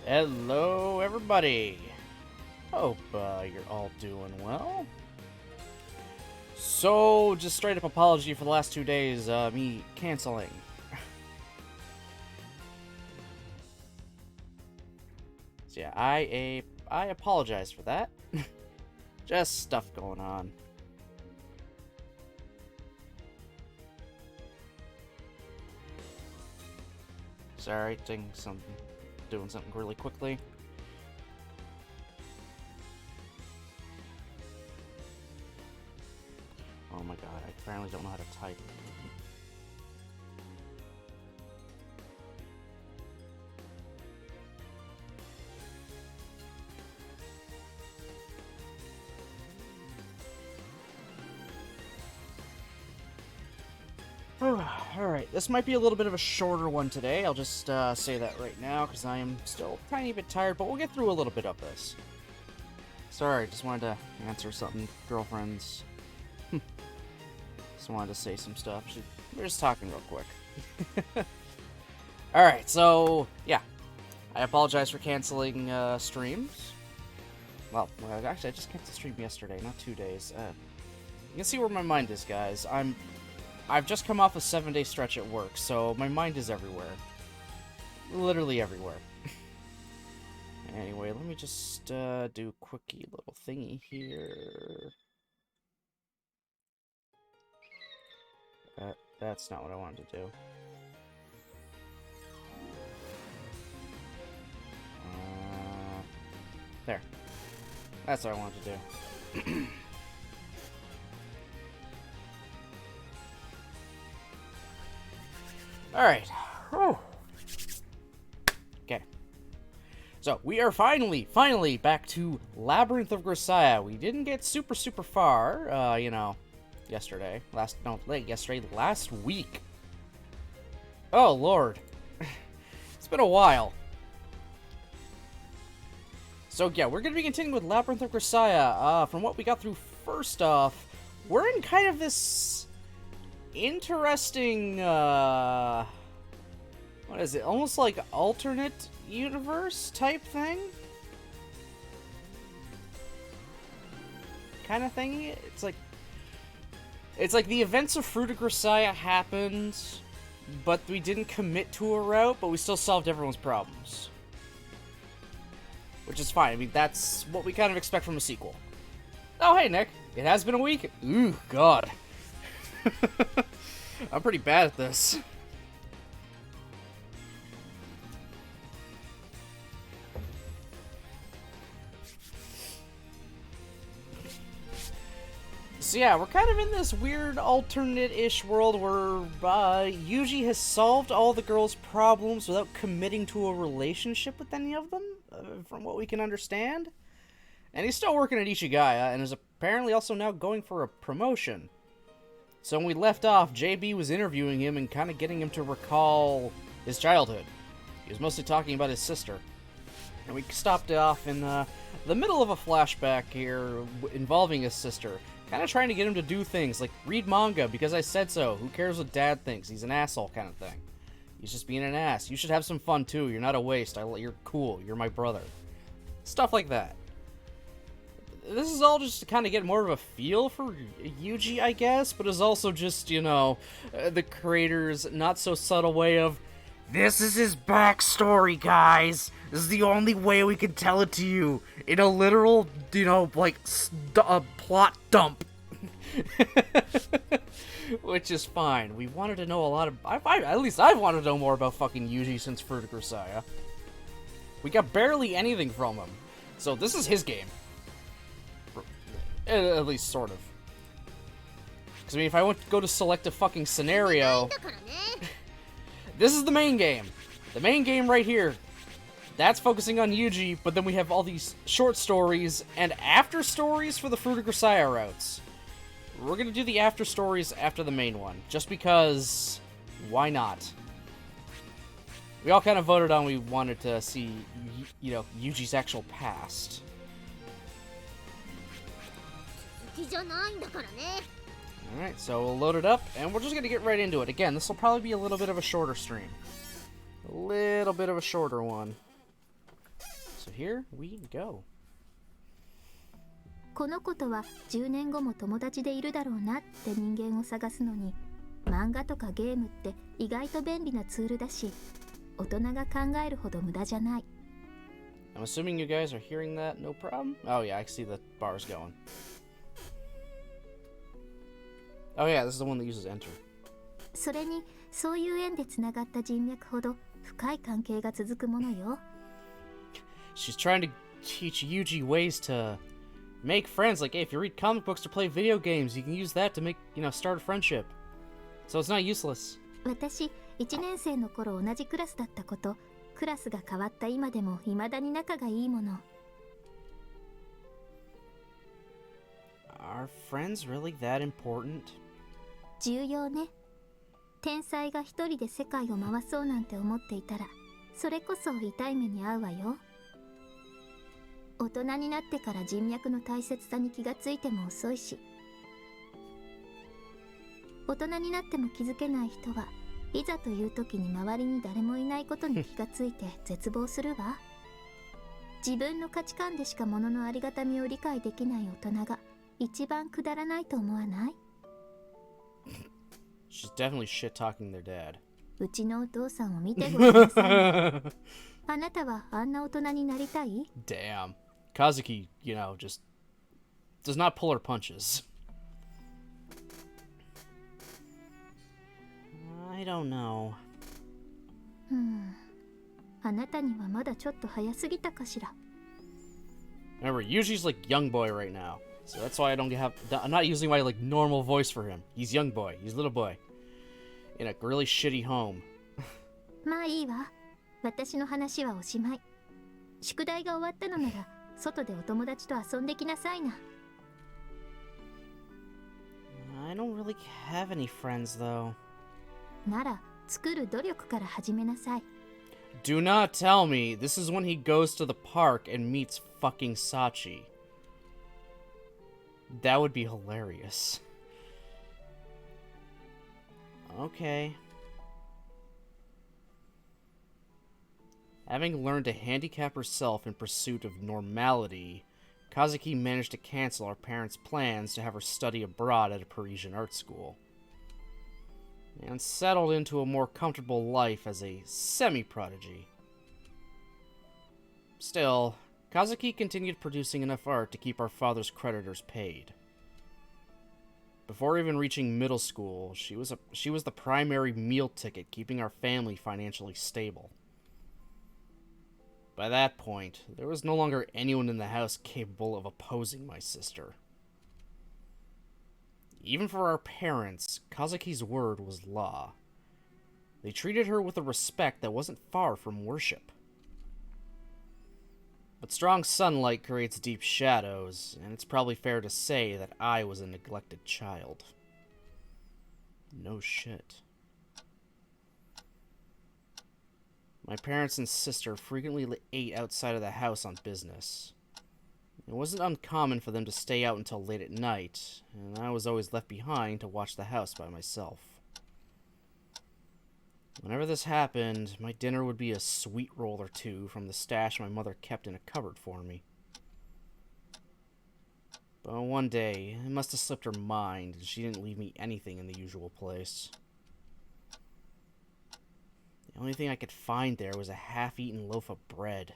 Hello, everybody. Hope you're all doing well. So, just straight up apology for the last 2 days, me canceling. So yeah, I apologize for that. Just stuff going on. Sorry, doing something really quickly. Oh my god, I apparently don't know how to type. Alright, this might be a little bit of a shorter one today. I'll just say that right now, because I am still a tiny bit tired, but we'll get through a little bit of this. Sorry, just wanted to answer something, girlfriends. Just wanted to say some stuff. We're just talking real quick. Alright, so, yeah. I apologize for canceling streams. Well, actually, I just canceled stream yesterday, not 2 days. You can see where my mind is, guys. I've just come off a 7-day stretch at work, so my mind is everywhere. Literally everywhere. Anyway, let me just do a quickie little thingy here. That's not what I wanted to do. There. That's what I wanted to do. Alright. Okay. So, we are finally back to Labyrinth of Grisaia. We didn't get super far, you know, yesterday. Last week. Oh, Lord. It's been a while. So, yeah, we're going to be continuing with Labyrinth of Grisaia. From what we got through first off, we're in kind of this interesting, what is it? Almost like alternate universe type thing? Kind of thing? It's like the events of Fruit of Grisaia happened, but we didn't commit to a route, but we still solved everyone's problems. Which is fine. I mean, that's what we kind of expect from a sequel. Oh, hey, Nick. It has been a week. Ooh, God. I'm pretty bad at this. So yeah, we're kind of in this weird alternate-ish world where Yuji has solved all the girls' problems without committing to a relationship with any of them, from what we can understand. And he's still working at Ishigaya, and is apparently also now going for a promotion. So when we left off, JB was interviewing him and kind of getting him to recall his childhood. He was mostly talking about his sister. And we stopped off in the middle of a flashback here involving his sister. Kind of trying to get him to do things like read manga because I said so. Who cares what Dad thinks? He's an asshole kind of thing. He's just being an ass. You should have some fun too. You're not a waste. You're cool. You're my brother. Stuff like that. This is all just to kind of get more of a feel for Yuji, I guess, but is also just, you know, the creator's not-so-subtle way of, this is his backstory, guys! This is the only way we can tell it to you, in a literal, you know, like, plot dump. Which is fine. We wanted to know a lot of... at least I've wanted to know more about fucking Yuji since Fruit of Grisaia. We got barely anything from him. So this is his game. At least, sort of. Because, I mean, if I want to go to select a fucking scenario... This is the main game. The main game right here. That's focusing on Yuji, but then we have all these short stories and after stories for the Fruit of Grisaia routes. We're gonna do the after stories after the main one, just because, why not? We all kind of voted on we wanted to see, you know, Yuji's actual past. Alright, so we'll load it up, and we're just going to get right into it. Again, this will probably be a little bit of a shorter stream. A little bit of a shorter one. So here we go. この子とは10年後も友達でいるだろうなって人間を探すのに、漫画とかゲームって意外と便利なツールだし、大人が考えるほど無駄じゃない。I'm assuming you guys are hearing that, no problem? Oh yeah, I can see the bars going. Oh yeah, this is the one that uses enter. それに、そういう縁でつながった人脈ほど深い関係が続くものよ。She's trying to teach Yuji ways to make friends. Like, hey, if you read comic books or play video games, you can use that to make, start a friendship. So it's not useless. 私、1年生の頃同じクラスだったこと、クラスが変わった今でも未だに仲がいいもの。Are friends really that important? 重要ね。天才が一人で世界を回そうなんて思っていたら、それこそ痛い目に遭うわよ。大人になってから人脈の大切さに気がついても遅いし、大人になっても気づけない人はいざという時に周りに誰もいないことに気がついて絶望するわ。自分の価値観でしか物のありがたみを理解できない大人が一番くだらないと思わない？ She's definitely shit-talking their dad. うちのお父さんを見てごらんなさい。あなたはあんな大人になりたい？ Damn. Kazuki, just does not pull her punches. I don't know. あなたにはまだちょっと早すぎたかしら。Remember, Yuji's like young boy right now. So that's why I'm not using my like normal voice for him. He's young boy. He's little boy. In a really shitty home. まあいいわ。私の話はおしまい。宿題が終わったのなら、外でお友達と遊んできなさいな。I don't really have any friends though. なら、作る努力から始めなさい。Do not tell me this is when he goes to the park and meets fucking Sachi. That would be hilarious. Okay. Having learned to handicap herself in pursuit of normality, Kazuki managed to cancel our parents' plans to have her study abroad at a Parisian art school, and settled into a more comfortable life as a semi-prodigy. Still, Kazuki continued producing enough art to keep our father's creditors paid. Before even reaching middle school, she was the primary meal ticket keeping our family financially stable. By that point, there was no longer anyone in the house capable of opposing my sister. Even for our parents, Kazuki's word was law. They treated her with a respect that wasn't far from worship. But strong sunlight creates deep shadows, and it's probably fair to say that I was a neglected child. No shit. My parents and sister frequently ate outside of the house on business. It wasn't uncommon for them to stay out until late at night, and I was always left behind to watch the house by myself. Whenever this happened, my dinner would be a sweet roll or two from the stash my mother kept in a cupboard for me. But one day, it must have slipped her mind, and she didn't leave me anything in the usual place. The only thing I could find there was a half-eaten loaf of bread.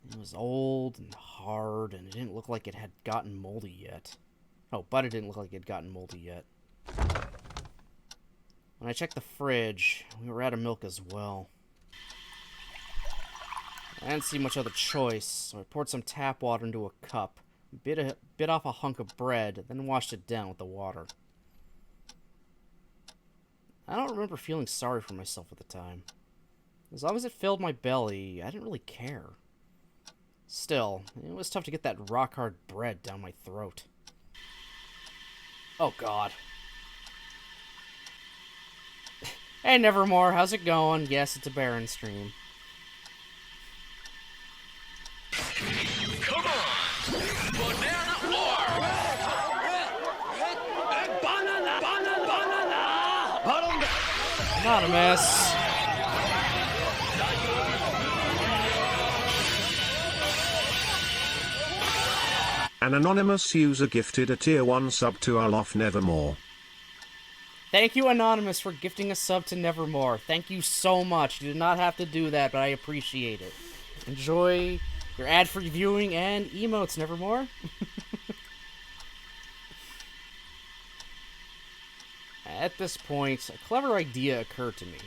It was old and hard, and it didn't look like it had gotten moldy yet. Oh, but it didn't look like it had gotten moldy yet. When I checked the fridge, we were out of milk as well. I didn't see much other choice, so I poured some tap water into a cup, bit off a hunk of bread, then washed it down with the water. I don't remember feeling sorry for myself at the time. As long as it filled my belly, I didn't really care. Still, it was tough to get that rock-hard bread down my throat. Oh god. Hey Nevermore, how's it going? Yes, it's a Baron stream. Come on! Banana or... Anonymous. An anonymous user gifted a tier 1 sub to Alof Nevermore. Thank you, Anonymous, for gifting a sub to Nevermore. Thank you so much. You did not have to do that, but I appreciate it. Enjoy your ad-free viewing and emotes, Nevermore. At this point, a clever idea occurred to me.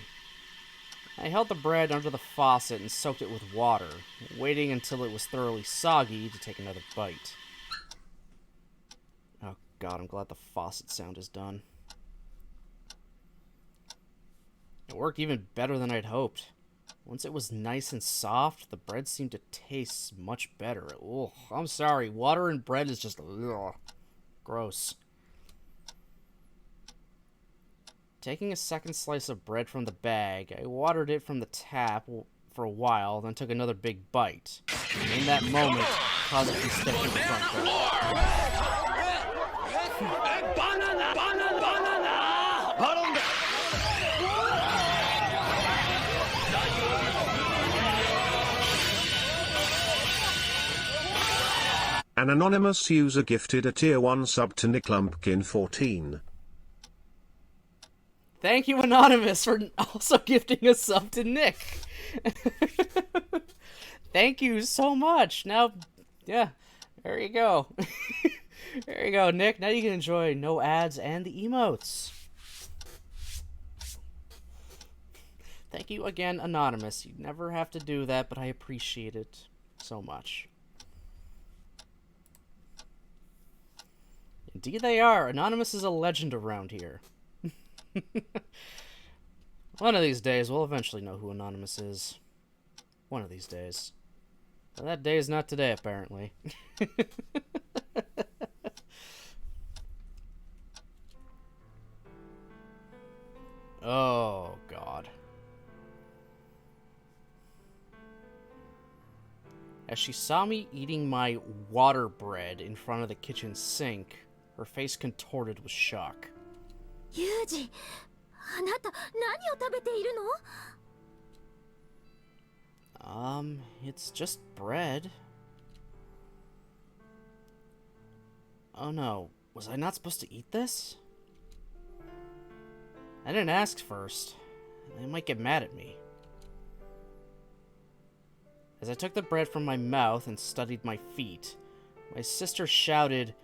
I held the bread under the faucet and soaked it with water, waiting until it was thoroughly soggy to take another bite. Oh god, I'm glad the faucet sound is done. It worked even better than I'd hoped. Once it was nice and soft, the bread seemed to taste much better. Ugh, I'm sorry, water and bread is just ugh, gross. Taking a second slice of bread from the bag, I watered it from the tap for a while, then took another big bite. In that moment, Kazuki stepped through the front door. An anonymous user gifted a tier 1 sub to NickLumpkin14. Thank you, Anonymous, for also gifting a sub to Nick. Thank you so much. Now, yeah, there you go. There you go, Nick. Now you can enjoy no ads and the emotes. Thank you again, Anonymous. You never have to do that, but I appreciate it so much. Indeed they are. Anonymous is a legend around here. One of these days, we'll eventually know who Anonymous is. One of these days. But that day is not today, apparently. Oh, God. As she saw me eating my water bread in front of the kitchen sink, her face contorted with shock. Yuji, あなた何を食べているの? It's just bread. Oh no, was I not supposed to eat this? I didn't ask first. They might get mad at me. As I took the bread from my mouth and studied my feet, my sister shouted,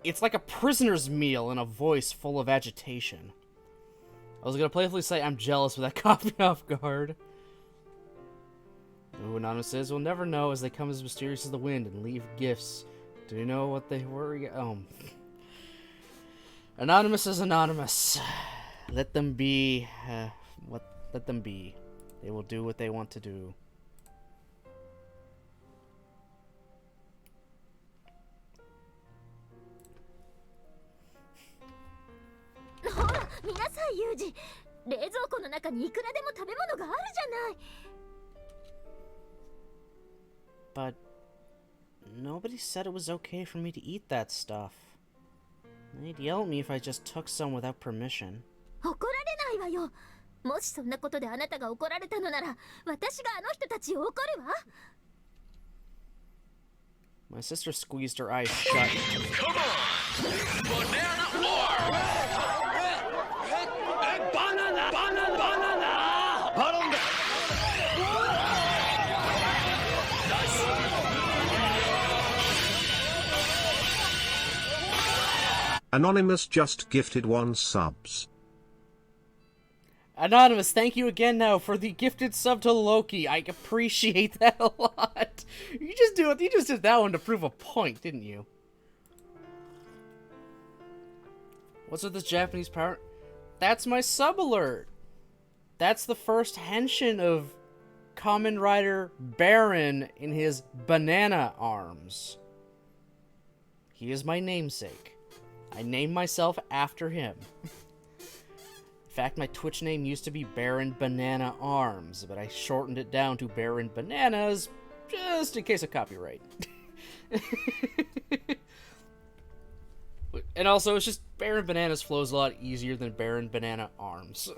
"It's like a prisoner's meal," in a voice full of agitation. I was gonna playfully say I'm jealous, but that caught me off guard. Who Anonymous is, we'll never know, as they come as mysterious as the wind and leave gifts. Do you know what they were? Anonymous is anonymous. Let them be. Let them be. They will do what they want to do. Yuji, 冷蔵庫の中にいくらでも食べ物があるじゃない。But nobody said it was okay for me to eat that stuff. They'd yell at me if I just took some without permission. 怒られないわよ。もしそんなことであなたが怒られたのなら、私があの人たちを怒るわ。My sister squeezed her eyes shut. Come on! Banana war! Banana! Banana! Banana! Banana! Anonymous just gifted 1 subs. Anonymous, thank you again now for the gifted sub to Loki. I appreciate that a lot. You just did that one to prove a point, didn't you? What's with this Japanese power? That's my sub alert. That's the first henshin of Kamen Rider Baron in his banana arms. He is my namesake. I named myself after him. In fact, my Twitch name used to be Baron Banana Arms, but I shortened it down to Baron Bananas just in case of copyright. And also, it's just Baron Bananas flows a lot easier than Baron Banana Arms.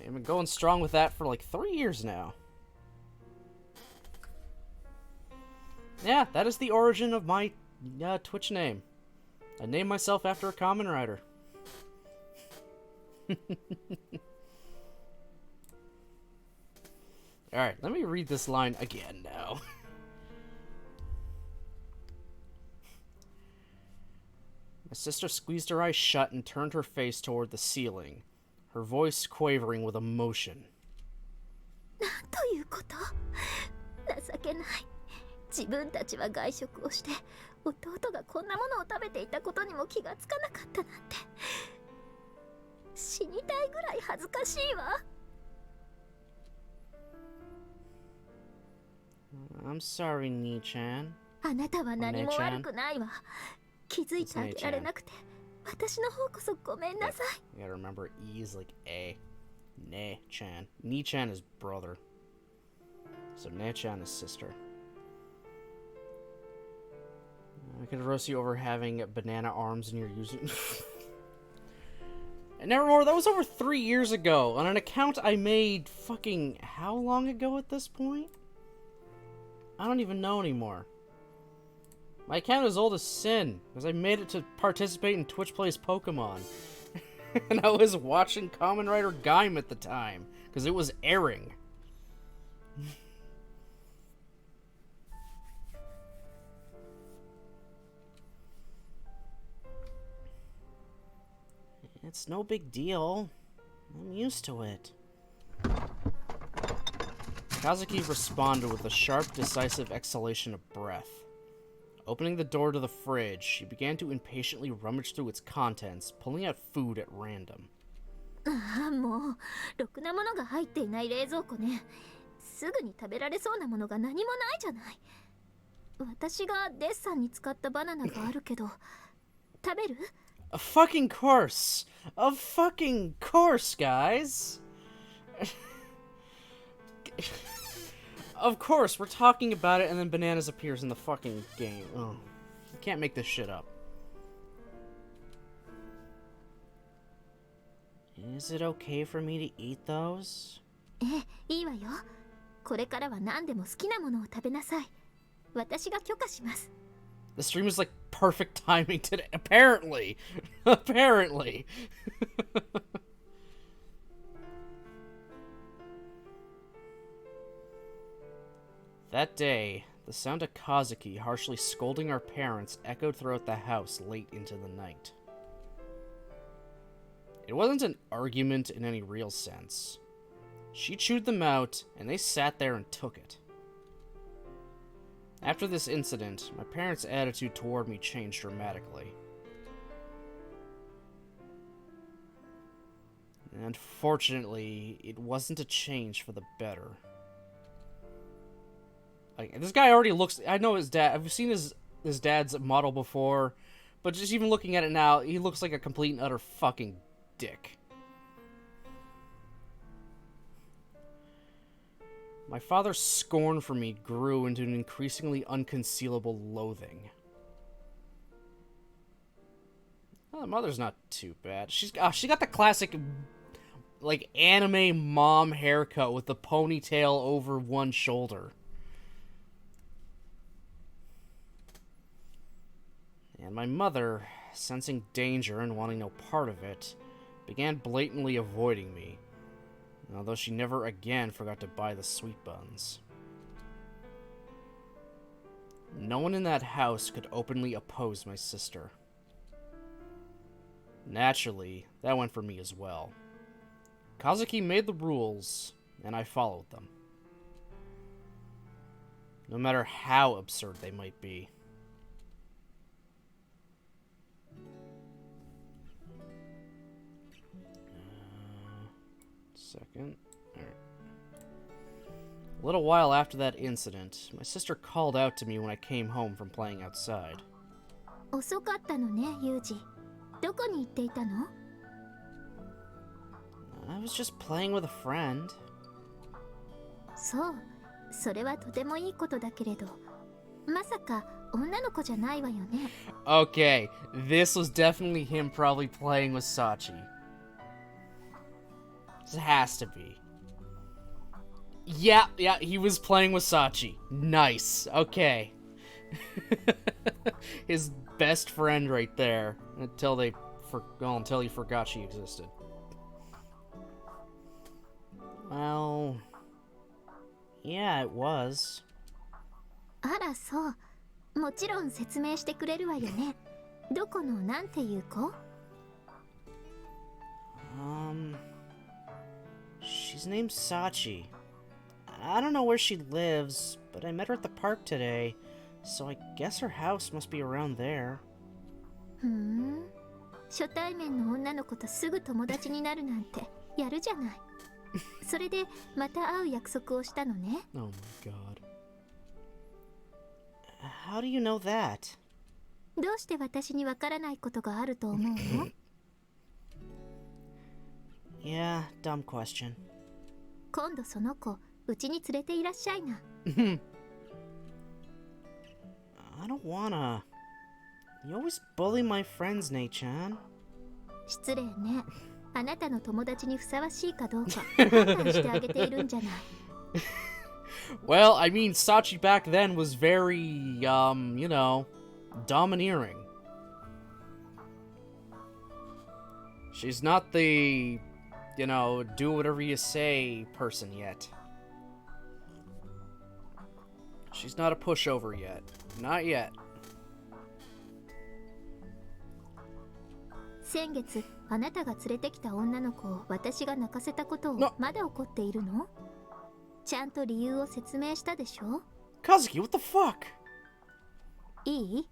I've been going strong with that for like 3 years now. Yeah, that is the origin of my Twitch name. I named myself after a Kamen Rider. Alright, let me read this line again now. My sister squeezed her eyes shut and turned her face toward the ceiling, her voice quavering with emotion. なんということ？情けない。自分たちは外食をして弟がこんなものを食べていたことにも気がつかなかったなんて。死にたいぐらい恥ずかしいわ。I'm sorry, Nii-chan. あなたは何も悪くないわ。気づいてあげられなくて、私の方こそごめんなさい。You gotta remember, E is like A. Ne-chan. Nii-chan is brother. So Ne-chan is sister. I could roast you over having banana arms and you're using... And nevermore, that was over 3 years ago, on an account I made fucking how long ago at this point? I don't even know anymore. My account is old as sin, because I made it to participate in Twitch Plays Pokemon. And I was watching Kamen Rider Gaim at the time, because it was airing. It's no big deal. I'm used to it. Kazuki responded with a sharp, decisive exhalation of breath. Opening the door to the fridge, she began to impatiently rummage through its contents, pulling out food at random. ああ、もうろくなものが入っていない冷蔵庫ね。すぐに食べられそうなものが何もないじゃない。私がデッサンに使ったバナナがあるけど、食べる？ A fucking course! A fucking course, guys! Of course, we're talking about it and then bananas appears in the fucking game. Oh, you can't make this shit up. Is it okay for me to eat those? いいわよ。これからは何でも好きなものを食べなさい。私が許可します。 The stream is like perfect timing today. Apparently. Apparently. That day, the sound of Kazuki harshly scolding our parents echoed throughout the house late into the night. It wasn't an argument in any real sense. She chewed them out, and they sat there and took it. After this incident, my parents' attitude toward me changed dramatically. And fortunately, it wasn't a change for the better. Like, this guy already looks... I know his dad... I've seen his dad's model before, but just even looking at it now, he looks like a complete and utter fucking dick. My father's scorn for me grew into an increasingly unconcealable loathing. Well, the mother's not too bad. She got the classic, like, anime mom haircut with the ponytail over one shoulder. And my mother, sensing danger and wanting no part of it, began blatantly avoiding me. Although she never again forgot to buy the sweet buns. No one in that house could openly oppose my sister. Naturally, that went for me as well. Kazuki made the rules, and I followed them. No matter how absurd they might be. Second. Alright. A little while after that incident, my sister called out to me when I came home from playing outside. 遅かったのね、ユージ。どこに行っていたの？ I was just playing with a friend. そう、それはとてもいいことだけれど、まさか女の子じゃないわよね。 Okay, this was definitely him probably playing with Sachi. This has to be. Yeah, he was playing with Sachi. Nice. Okay. His best friend right there. Until he forgot she existed. Well... Yeah, it was. あらそう。もちろん説明してくれるわよね。どこのなんていう子？ She's named Sachi. I don't know where she lives, but I met her at the park today, so I guess her house must be around there. ふん。初対面の女の子とすぐ友達になるなんてやるじゃない。それでまた会う約束をしたのね。Oh my god. How do you know that? どうして私にわからないことがあると思うの？ Yeah, dumb question. 今度その子、うちに連れていらっしゃいな。I don't wanna. You always bully my friends, Nei-chan. 失礼ね。あなたの友達にふさわしいかどうか判断してあげているんじゃない。Well, I mean, Sachi back then was very, domineering. She's not the, do whatever you say person yet. She's not a pushover yet. Not yet. 先月あなたが連れてきた女の子を私が泣かせたことをまだ怒っているの？ちゃんと理由を説明したでしょ？ Kazuki, what the fuck? いい？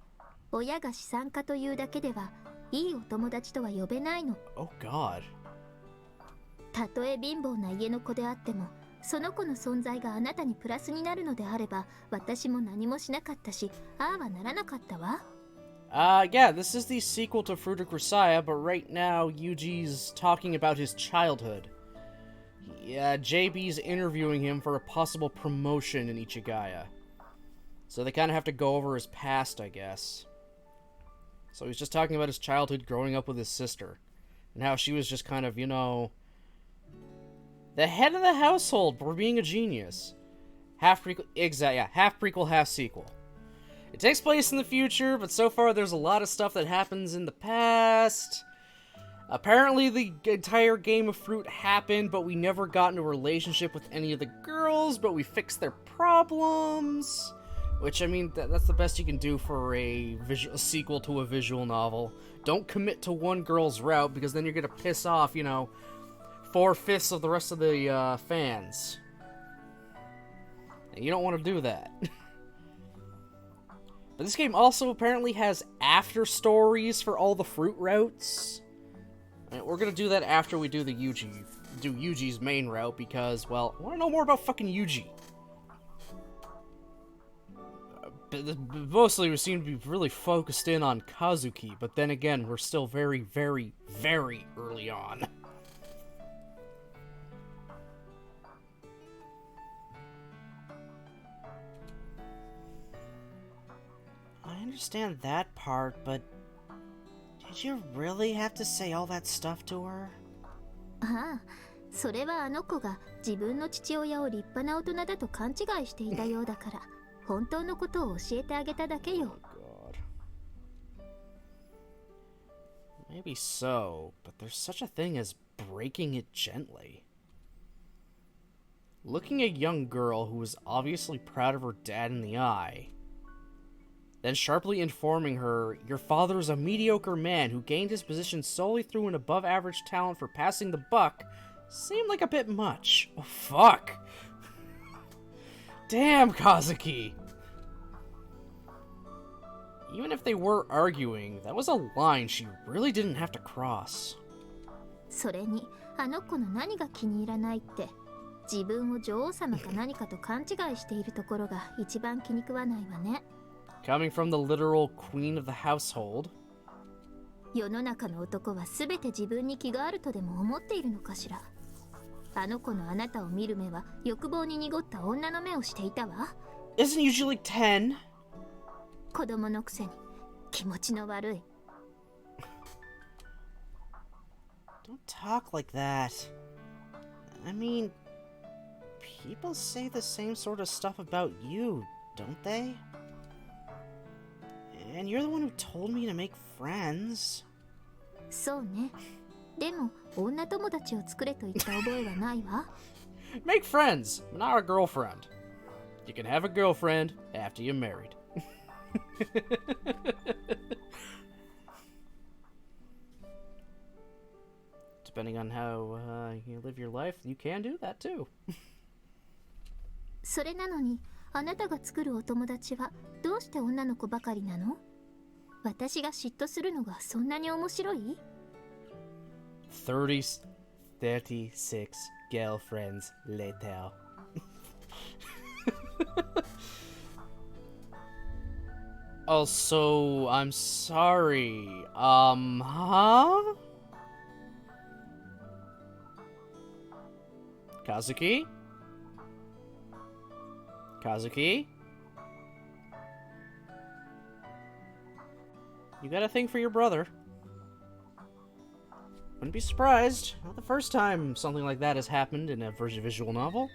親が資産家というだけではいいお友達とは呼べないの。 Oh god. たとえ貧乏な家の子であってもその子の存在があなたにプラスになるのであれば私も何もしなかったしああはならなかったわ。Yeah, this is the sequel to Fruit of Grisaia, but right now Yuji's talking about his childhood. Yeah, JB's interviewing him for a possible promotion in Ichigaya. So they kind of have to go over his past, I guess. So he's just talking about his childhood growing up with his sister. And how she was just kind of, the head of the household for being a genius. Half prequel, half sequel. It takes place in the future, but so far there's a lot of stuff that happens in the past. Apparently the entire game of Fruit happened, but we never got into a relationship with any of the girls, but we fixed their problems. Which, I mean, that's the best you can do for a sequel to a visual novel. Don't commit to one girl's route, because then you're gonna piss off, 4/5 of the rest of the fans. And you don't want to do that. But this game also apparently has after stories for all the fruit routes. And we're gonna do that after we do the Yuji's main route because, well, I want to know more about fucking Yuji. Mostly we seem to be really focused in on Kazuki, but then again, we're still very, very, very early on. I understand that part, but did you really have to say all that stuff to her? ああ、それはあの子が自分の父親を立派な大人だと勘違いしていたようだから、本当のことを教えてあげただけよ。Maybe so, but there's such a thing as breaking it gently. Looking a young girl who was obviously proud of her dad in the eye, then sharply informing her, your father is a mediocre man who gained his position solely through an above-average talent for passing the buck, seemed like a bit much. Oh, fuck. Damn, Kazuki. Even if they were arguing, that was a line she really didn't have to cross. それに、あの子の何が気に入らないって、自分を女王様か何かと勘違いしているところが一番気に食わないわね。Coming from the literal queen of the household. 世の中の男は全て自分に気があるとでも思っているのかしら。あの子のあなたを見る目は欲望に濁った女の目をしていたわ。Isn't usually like 10? 子供のくせに気持ちの悪い。Don't talk like that. I mean, people say the same sort of stuff about you, don't they? And you're the one who told me to make friends. そうね。でも女友達を作れと言った覚えはないわ。Make friends, not a girlfriend. You can have a girlfriend after you're married. Depending on how you live your life, you can do that too. それなのに、あなたが作るお友達はどうして女の子ばかりなの？私が嫉妬するのがそんなに面白い36 girlfriends later. Also, I'm sorry. Huh? Kazuki? Kazuki? You got a thing for your brother. Wouldn't be surprised. Not the first time something like that has happened in a visual novel.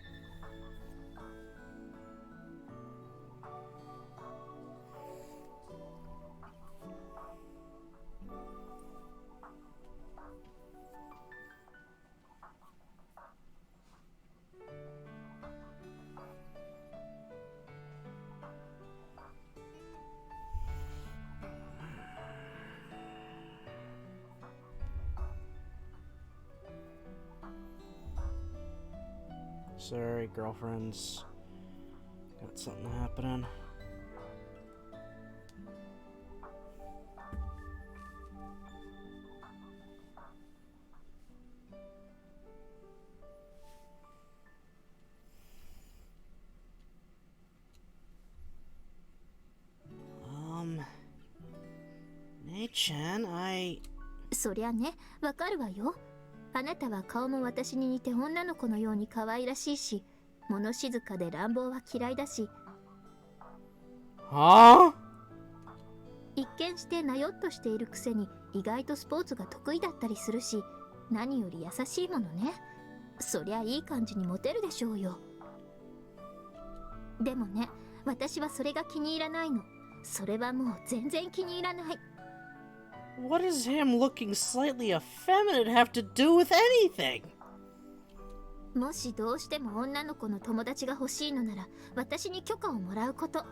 Sorry, girlfriends. Got something happening. Nei-chan, そりゃね、わかるわよ。あなたは顔も私に似て女の子のように可愛らしいし、物静かで乱暴は嫌いだし。はぁ？一見してなよっとしているくせに意外とスポーツが得意だったりするし、何より優しいものね。そりゃいい感じにモテるでしょうよ。でもね、私はそれが気に入らないの。それはもう全然気に入らない。What does him looking slightly effeminate have to do with anything? もしどうしても女の子の友達が欲しいのなら、私に許可をもらうこと。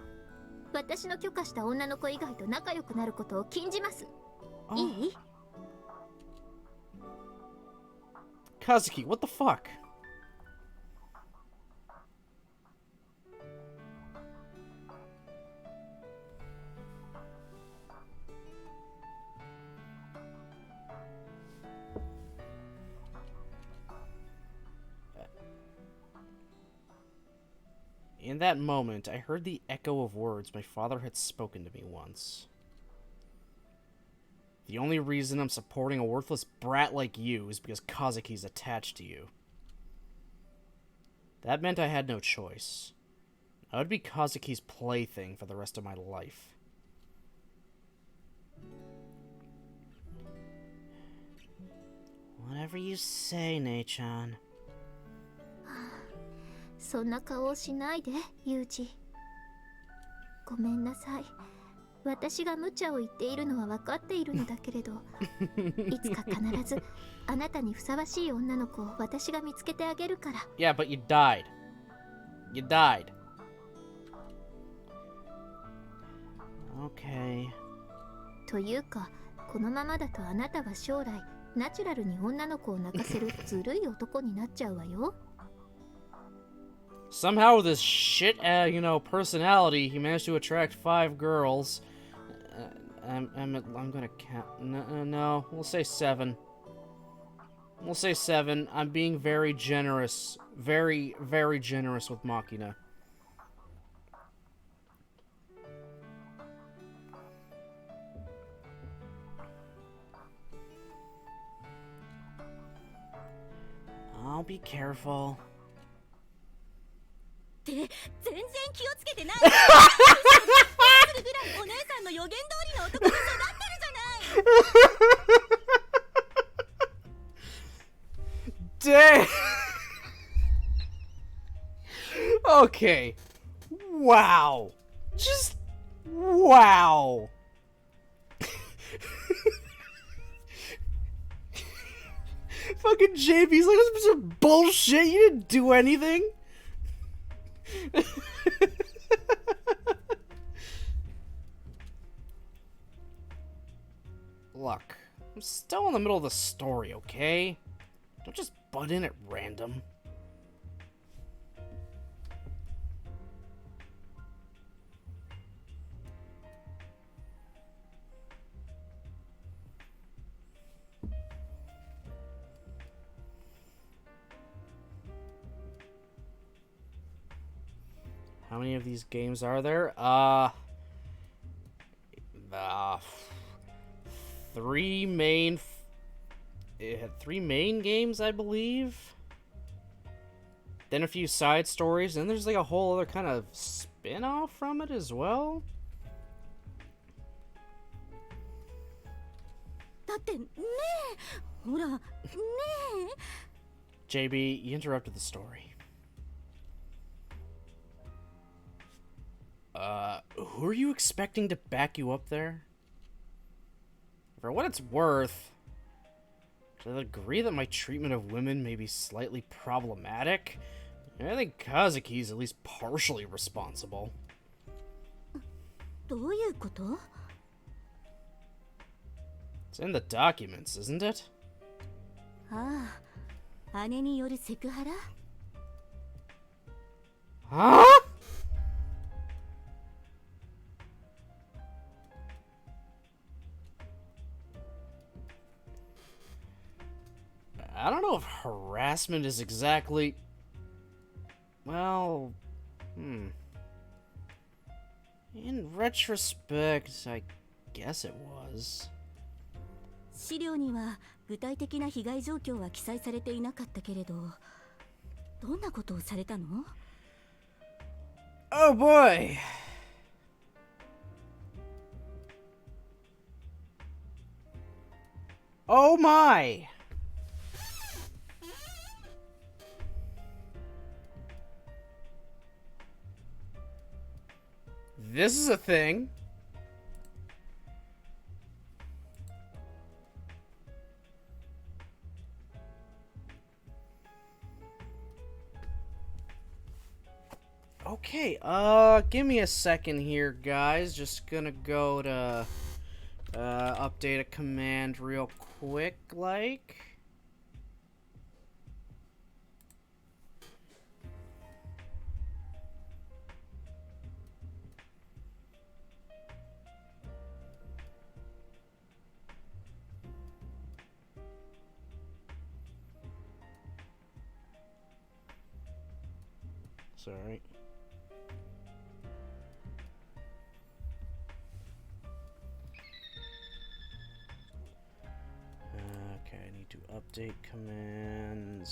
私の許可した女の子以外と仲良くなることを禁じます。いい？ Kazuki, what the fuck? In that moment, I heard the echo of words my father had spoken to me once. The only reason I'm supporting a worthless brat like you is because Kazuki's attached to you. That meant I had no choice. I would be Kazuki's plaything for the rest of my life. Whatever you say, Nei-chan. そんな顔をしないで、ユージ。ごめんなさい。私が無茶を言っているのは分かっているのだけれど、いつか必ずあなたにふさわしい女の子を私が見つけてあげるから。Yeah, but you died. You died. Okay. というか、このままだとあなたは将来ナチュラルに女の子を泣かせるずるい男になっちゃうわよ。Somehow with his shit, personality, he managed to attract 5 girls. I'm gonna count. No, we'll say 7. We'll say 7. I'm being very generous. Very, very generous with Machina. I'll be careful. 全然気をつけてない。するぐらいお姉さんの予言通りの男に育ってるじゃない。Dang! Okay. Wow. Just wow. Fucking JB's like, this is bullshit. You didn't do anything. Look, I'm still in the middle of the story, okay? Don't just butt in at random. How many of these games are there? Three main... It had 3 main games, I believe. Then a few side stories, and there's like a whole other kind of spin-off from it as well. だってねえほらねえ JB, you interrupted the story. Who are you expecting to back you up there? For what it's worth, I agree that my treatment of women may be slightly problematic. I think Kazuki's at least partially responsible. どういうこと It's in the documents, isn't it? ああ姉によるセクハラ Huh? I don't know if harassment is exactly... Well... In retrospect, I guess it was. 資料には具体的な被害状況は記載されていなかったけれどどんなことをされたの Oh boy! Oh my! This is a thing. Okay, give me a second here, guys. Just gonna go to, update a command real quick, like. Sorry. Okay, I need to update commands.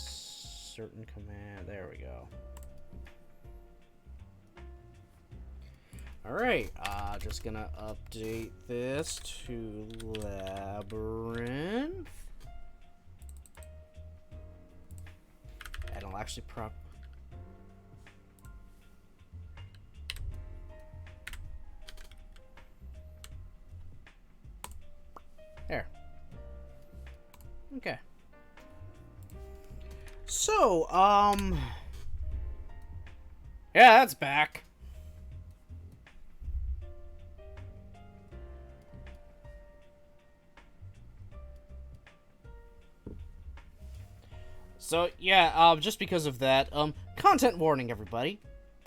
Certain command. There we go. Alright, just gonna update this to Labyrinth. And I'll actually There. Okay. So, yeah, that's back. So, yeah, just because of that, content warning, everybody.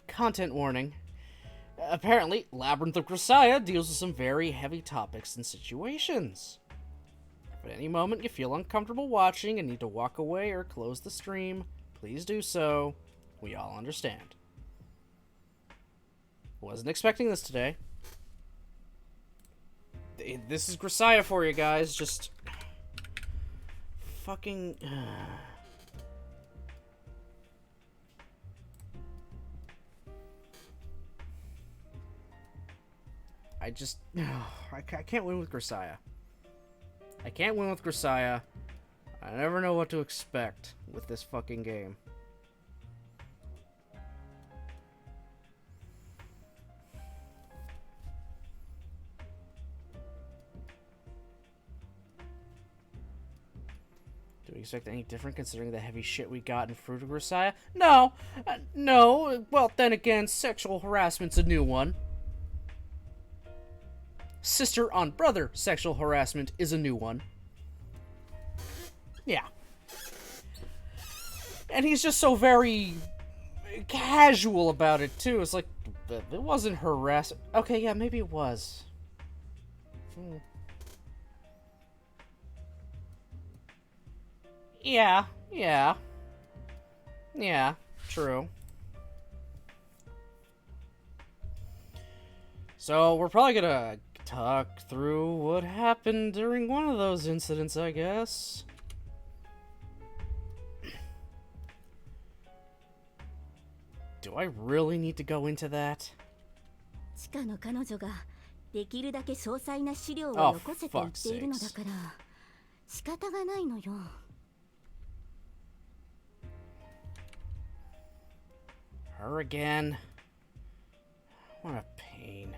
Content warning. Apparently, Labyrinth of Grisaia deals with some very heavy topics and situations. If at any moment you feel uncomfortable watching and need to walk away or close the stream, please do so. We all understand. Wasn't expecting this today. This is Grisaia for you guys, just... Fucking... I just... I can't win with Grisaia. I can't win with Grisaia. I never know what to expect with this fucking game. Do we expect any different considering the heavy shit we got in Fruit of Grisaia? No. No. Well, then again, sexual harassment's a new one. Sister on brother sexual harassment is a new one. Yeah. And he's just so very casual about it, too. It's like, it wasn't harassment. Okay, yeah, maybe it was. Yeah, true. So, we're probably gonna talk through what happened during one of those incidents, I guess. Do I really need to go into that? 地下の彼女ができるだけ詳細な資料をよこせと言っているのだから仕方がないのよ。Her again? What a pain.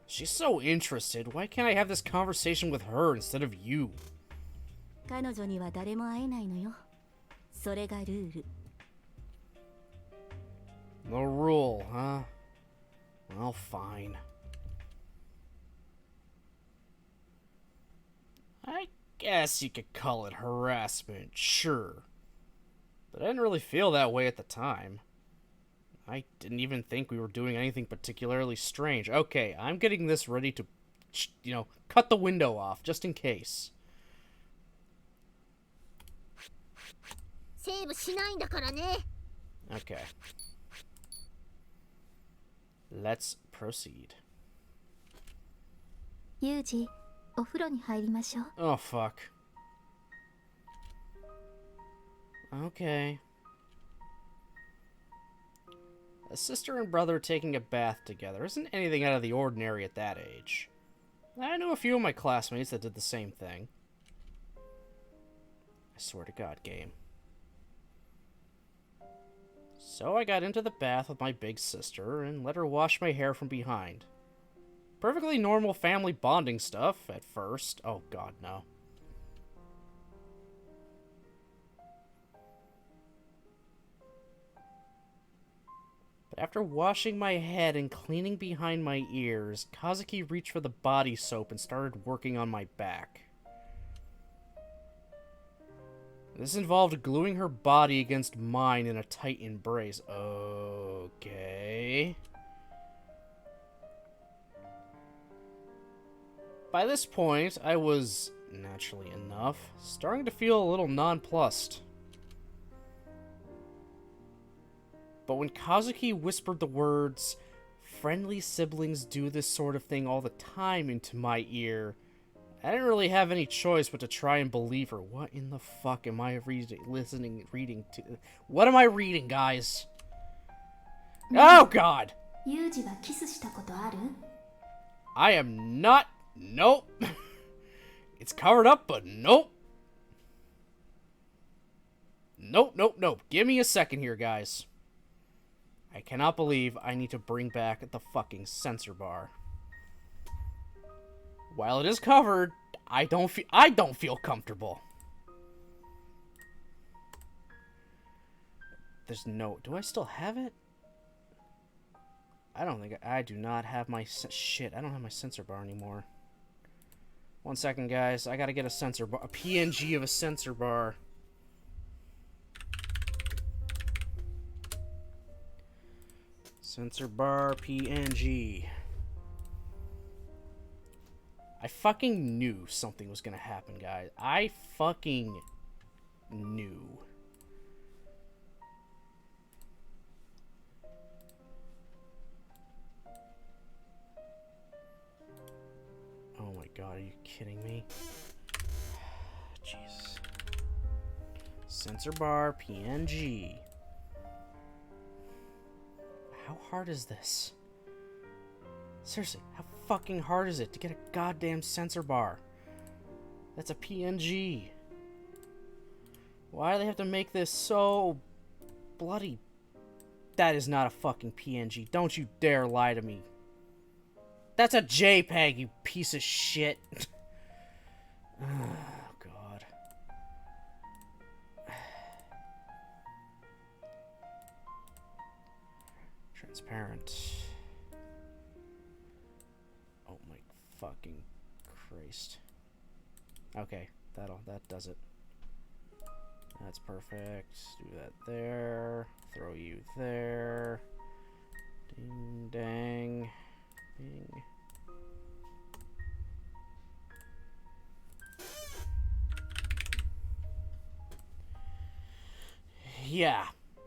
She's so interested. Why can't I have this conversation with her instead of you? 彼女には誰も会えないのよ。それがルール。The rule, huh? Well, fine. I guess you could call it harassment, sure. But I didn't really feel that way at the time. I didn't even think we were doing anything particularly strange. Okay, I'm getting this ready to, cut the window off, just in case. セーブしないんだからね。 Okay. Let's proceed. ユージ、お風呂に入りましょう。 Oh, fuck. Okay. A sister and brother taking a bath together isn't anything out of the ordinary at that age. I knew a few of my classmates that did the same thing. I swear to God, game. So I got into the bath with my big sister and let her wash my hair from behind. Perfectly normal family bonding stuff at first. Oh God, no. But after washing my head and cleaning behind my ears, Kazuki reached for the body soap and started working on my back. This involved gluing her body against mine in a tight embrace. Okay. By this point, I was, naturally enough, starting to feel a little nonplussed. But when Kazuki whispered the words, "Friendly siblings do this sort of thing all the time," into my ear, I didn't really have any choice but to try and believe her. What in the fuck am I reading to? What am I reading, guys? Oh, God! ユージはキスしたことある？ I am not... Nope. It's covered up, but nope. Nope, nope, nope. Give me a second here, guys. I cannot believe I need to bring back the fucking censor bar. While it is covered, I don't feel comfortable. There's no... Do I still have it? I don't think... I do not have my... Shit, I don't have my censor bar anymore. 1 second, guys. I gotta get a censor bar. A PNG of a censor bar. Censor bar PNG. I fucking knew something was gonna happen, guys. I fucking knew. Oh my God, are you kidding me? Jeez. Censor bar PNG. How hard is this? Seriously, how fucking hard is it to get a goddamn censor bar? That's a PNG. Why do they have to make this so bloody? That is not a fucking PNG. Don't you dare lie to me. That's a JPEG, you piece of shit. Oh, God. Transparent. Oh my fucking Christ. Okay, that does it. That's perfect. Do that there. Throw you there. Ding dang. Bing. Yeah.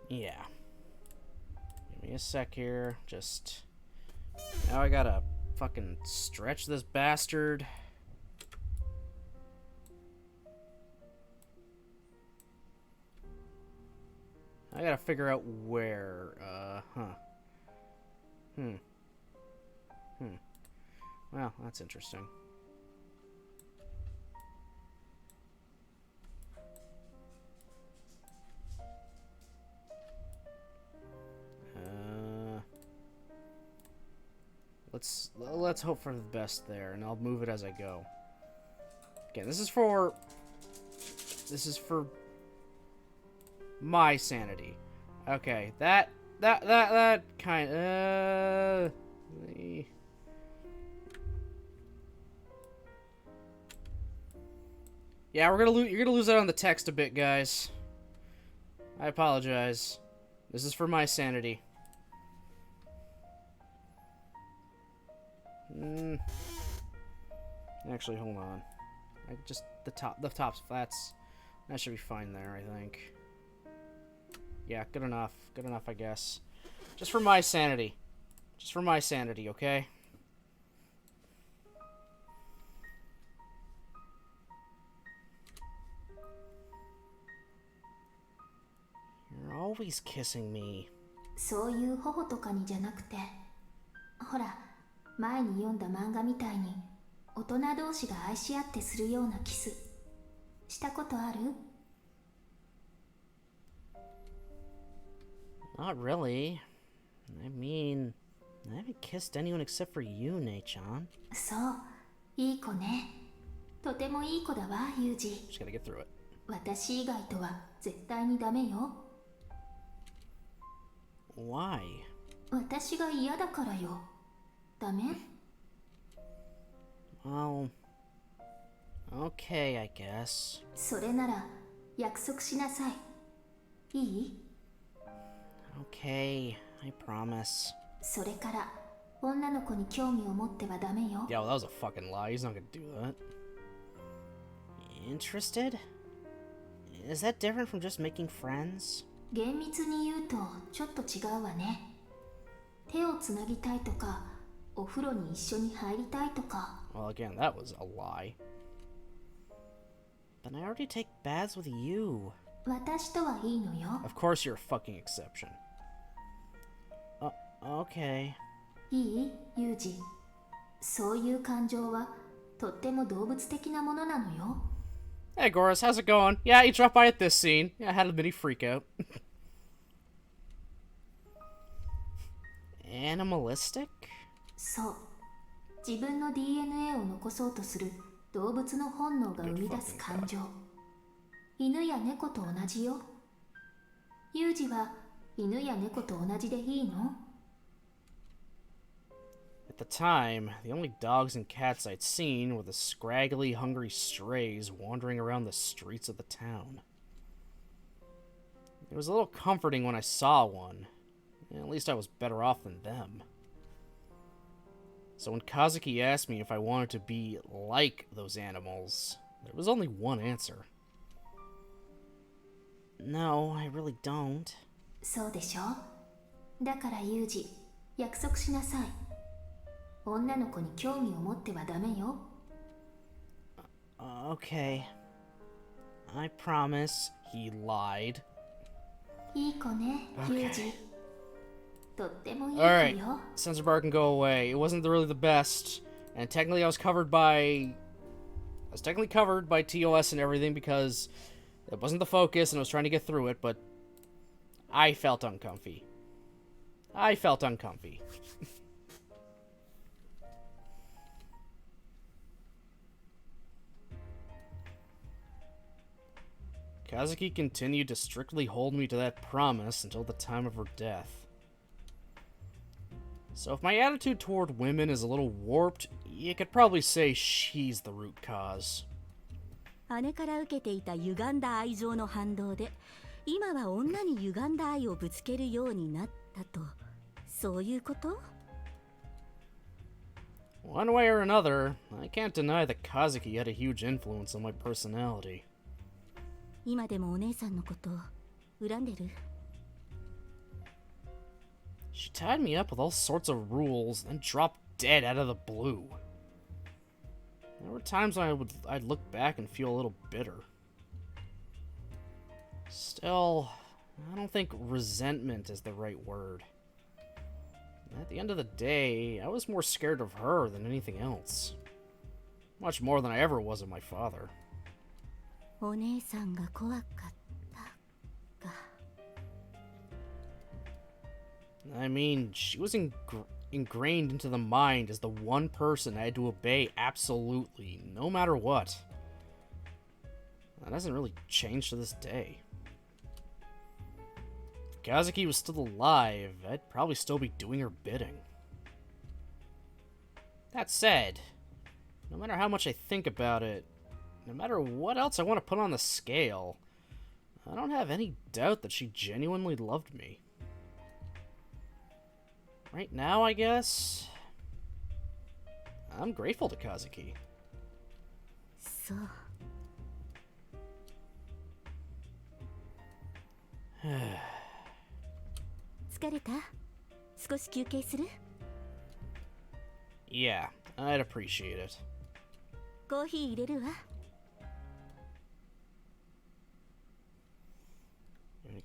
Yeah. Give me a sec here. Just... Now I gotta fucking stretch this bastard. I gotta figure out where, Well, that's interesting. Let's hope for the best there, and I'll move it as I go. Again, this is for my sanity. Okay, that kind of yeah, you're gonna lose out on the text a bit, guys. I apologize. This is for my sanity. Actually, hold on. Just the top's that should be fine there, I think. Yeah, good enough. Good enough, I guess. Just for my sanity. Just for my sanity, okay? You're always kissing me. そういう頬とかにじゃなくて、ほら、前に読んだ漫画みたいに大人同士が愛し合ってするようなキスしたことある？ Not really. I mean, I haven't kissed anyone except for you, Nei-chan. そう、いい子ね。とてもいい子だわ、ユージ。 Just gotta get through it. 私以外とは絶対にダメよ。 Why? 私が嫌だからよ。ダメ？ Well, okay, I guess. それなら約束しなさい。いい？ Okay, I promise. それから女の子に興味を持ってはダメよ。 Yeah, well, that was a fucking lie. He's not gonna do that. Interested? Is that different from just making friends? 厳密に言うとちょっと違うわね。手をつなぎたいとか、お風呂に一緒に入りたいとか。 Well, again, that was a lie. But I already take baths with you. 私とはいいのよ。 Of course you're a fucking exception. Okay. いい？ユージ。そういう感情はとっても動物的なものなのよ。 Hey, Goris, how's it going? Yeah, you dropped by at this scene. Yeah, I had a mini freak out. Animalistic? そう。自分の DNA を残そうとする動物の本能が生み出す感情。犬や猫と同じよ。ユージは犬や猫と同じでいいの？ At the time, the only dogs and cats I'd seen were the scraggly, hungry strays wandering around the streets of the town. It was a little comforting when I saw one. At least I was better off than them. So when Kazuki asked me if I wanted to be like those animals, there was only one answer. No, I really don't. そうでしょ？だからユージ、約束しなさい。女の子に興味を持ってはダメよ。Okay. I promise. He lied. いい子ね、ユージ。とってもいい子 Alright, よ。 censor bar can go away. It wasn't really the best, and technically I was covered by TOS and everything because it wasn't the focus and I was trying to get through it, but I felt uncomfy. Kazuki continued to strictly hold me to that promise until the time of her death. So if my attitude toward women is a little warped, you could probably say she's the root cause. 姉から受けていた歪んだ愛情の反動で、今は女に歪んだ愛をぶつけるようになったと、そういうこと？ One way or another, I can't deny that Kazuki had a huge influence on my personality. 今でもお姉さんのこと恨んでる？ She tied me up with all sorts of rules, then dropped dead out of the blue. There were times when I'd look back and feel a little bitter. Still, I don't think resentment is the right word. At the end of the day, I was more scared of her than anything else. Much more than I ever was of my father. お姉さんが怖かったか。 I mean, she was ingrained into the mind as the one person I had to obey absolutely, no matter what. That hasn't really changed to this day. If Kazuki was still alive, I'd probably still be doing her bidding. That said, no matter how much I think about it, no matter what else I want to put on the scale, I don't have any doubt that she genuinely loved me. Right now, I guess, I'm grateful to Kazuki. そう。疲れた？少し休憩する？ Yeah, I'd appreciate it. コーヒー入れるわ。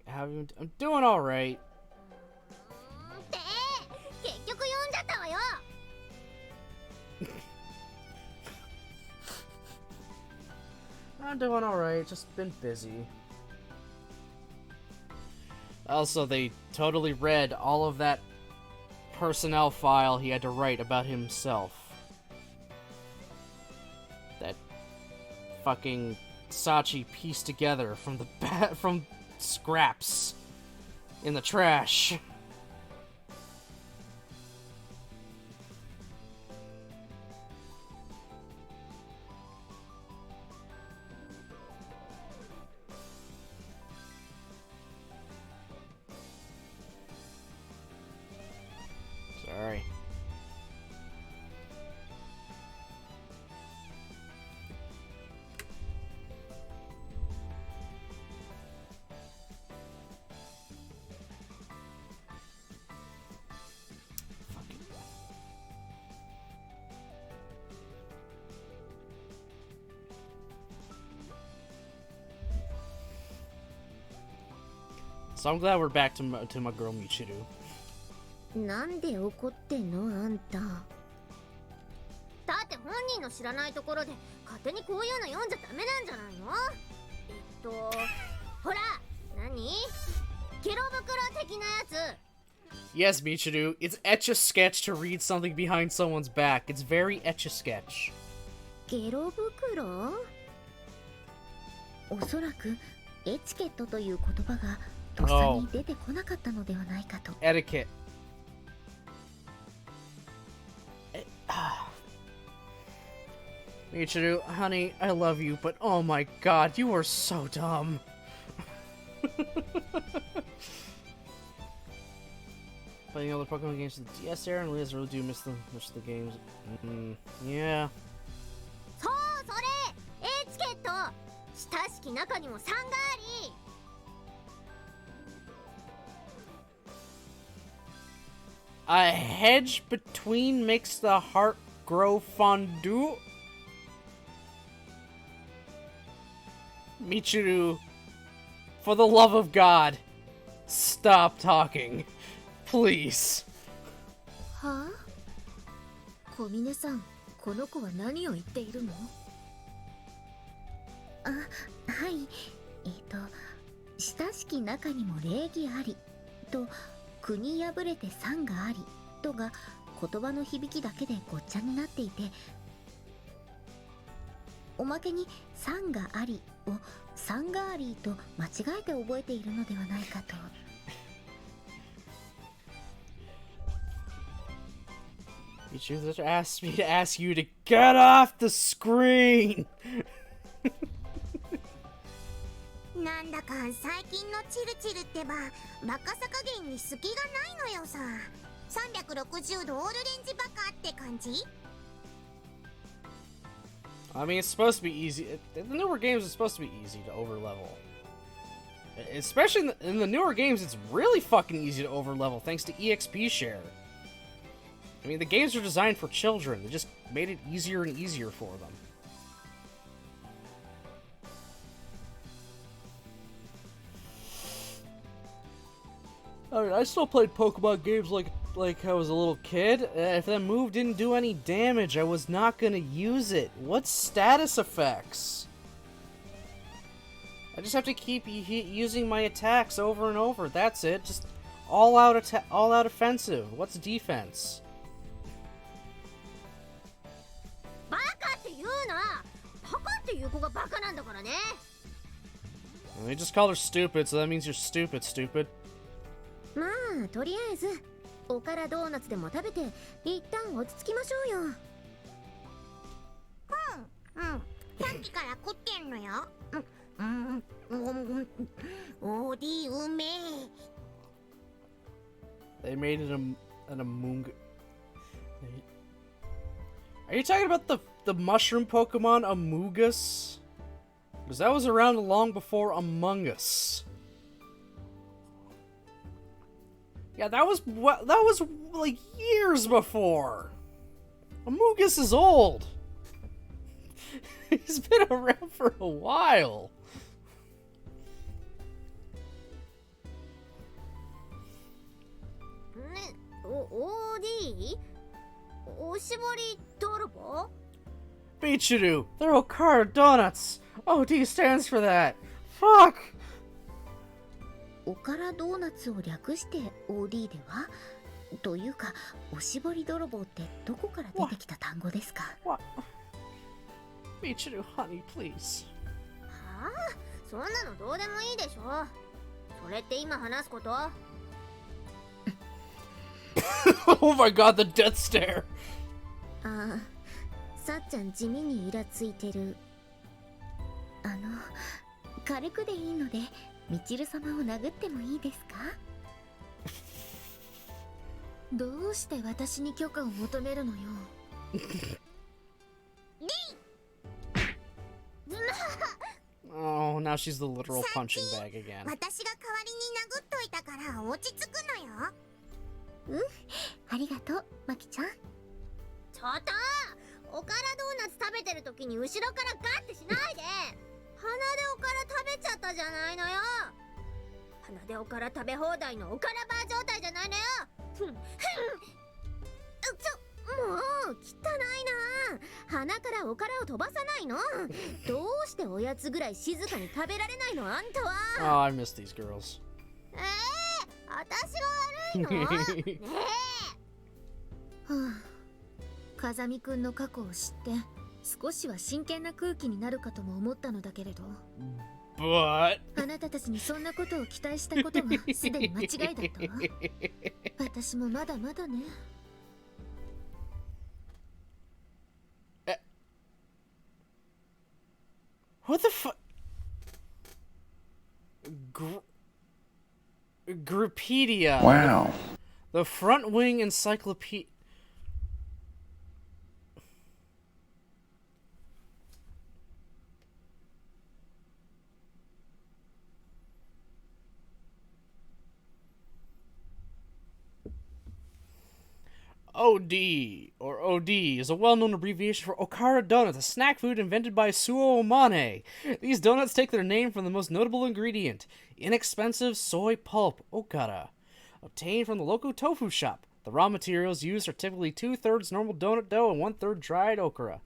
I'm doing alright. って結局読んじゃったわよ。I'm doing alright, just been busy. Also, they totally read all of that personnel file he had to write about himself. That fucking Sachi pieced together from the from scraps in the trash. Sorry. So I'm glad we're back to my girl Michiru. なんで怒ってんのあんた。だって本人の知らないところで勝手にこういうの読んじゃダメなんじゃないの？ほら、何？ゲロ袋的なやつ。 Yes, Michiru, it's etch-a-sketch to read something behind someone's back. It's very etch-a-sketch. ゲロ袋？おそらくエチケットという言葉がとっさに出てこなかったのではないかと。Etiquette. Michiru, honey, I love you, but oh my god, you are so dumb. Playing all the Pokemon games to the DS era, and Liz really do miss the games. Yeah. そうそれ、エチケット。親しき中にも3があり。A hedge between makes the heart grow fondue? Michiru, for the love of God, stop talking. Please. はあ？小峰さん、この子は何を言っているの？あ、はい。親しき中にも礼儀ありと国破れて賛がありとが言葉の響きだけでごっちゃになっていて、おまけに賛がありをサンガーリーと間違えて覚えているのではないかと。You choose to ask me to ask you to get off the screen. なんだか最近のチルチルってばバカさ加減に隙がないのよさ。360度オールレンジバカって感じ。 I mean, it's supposed to be easy. The newer games, it's supposed to be easy to overlevel. Especially in the newer games, it's really fucking easy to overlevel thanks to EXP share. I mean, the games are designed for children. They just made it easier and easier for them. I mean, I still played Pokemon games like I was a little kid. If that move didn't do any damage, I was not gonna use it. What status effects? I just have to keep using my attacks over and over. That's it. Just all out offensive. What's defense? バカって言うな。バカっていう子がバカなんだからね。 They just called her stupid, so that means you're stupid, stupid. まあとりあえずおからドーナツでも食べて一旦落ち着きましょうよ。うん、さっきから食ってんのよ。おディうめえ。 They made it an Amoonga. Are you talking about the mushroom Pokemon Amoongus? Because that was around long before Among Us. Yeah, that was like years before. Amoongus is old. He's been around for a while. OD? おしぼり泥棒? Bichuru, they're Okara donuts. OD stands for that. Fuck. おからドーナツを略して OD ではというか、おしぼり泥棒ってどこから出てきた単語ですか？ What? Bichuru, honey, please. はあ、そんなのどうでもいいでしょ。それって今話すこと？ Oh my god, the death stare. ああ、さっちゃん地味にイラついてる。軽くでいいので、みちる様を殴ってもいいですか？どうして私に許可を求めるのよ。Oh, now she's the literal punching bag again. 私が代わりに殴っといたから落ち着くのよ。ありがとう、まきちゃん。ちょっとおからドーナツ食べてる時に後ろからガッてしないで。鼻でおから食べちゃったじゃないのよ。鼻でおから食べ放題のおからバー状態じゃないのよ。もう汚いな。鼻からおからを飛ばさないの。どうしておやつぐらい静かに食べられないのあんたは。 Oh, I miss these girls. 私が悪いの？ねえ。はあ、風見くんの過去を知って少しは真剣な空気になるかとも思ったのだけれど、 But あなたたちにそんなことを期待したことがすでに間違いだったわ。私もまだまだね。what the fuck? Groupedia. Wow. The front wing encyclopedia. OD, or OD, is a well-known abbreviation for Okara Donuts, a snack food invented by Suo Omane. These donuts take their name from the most notable ingredient, inexpensive soy pulp, Okara, obtained from the local tofu shop. The raw materials used are typically 2/3 normal donut dough and 1/3 dried okra.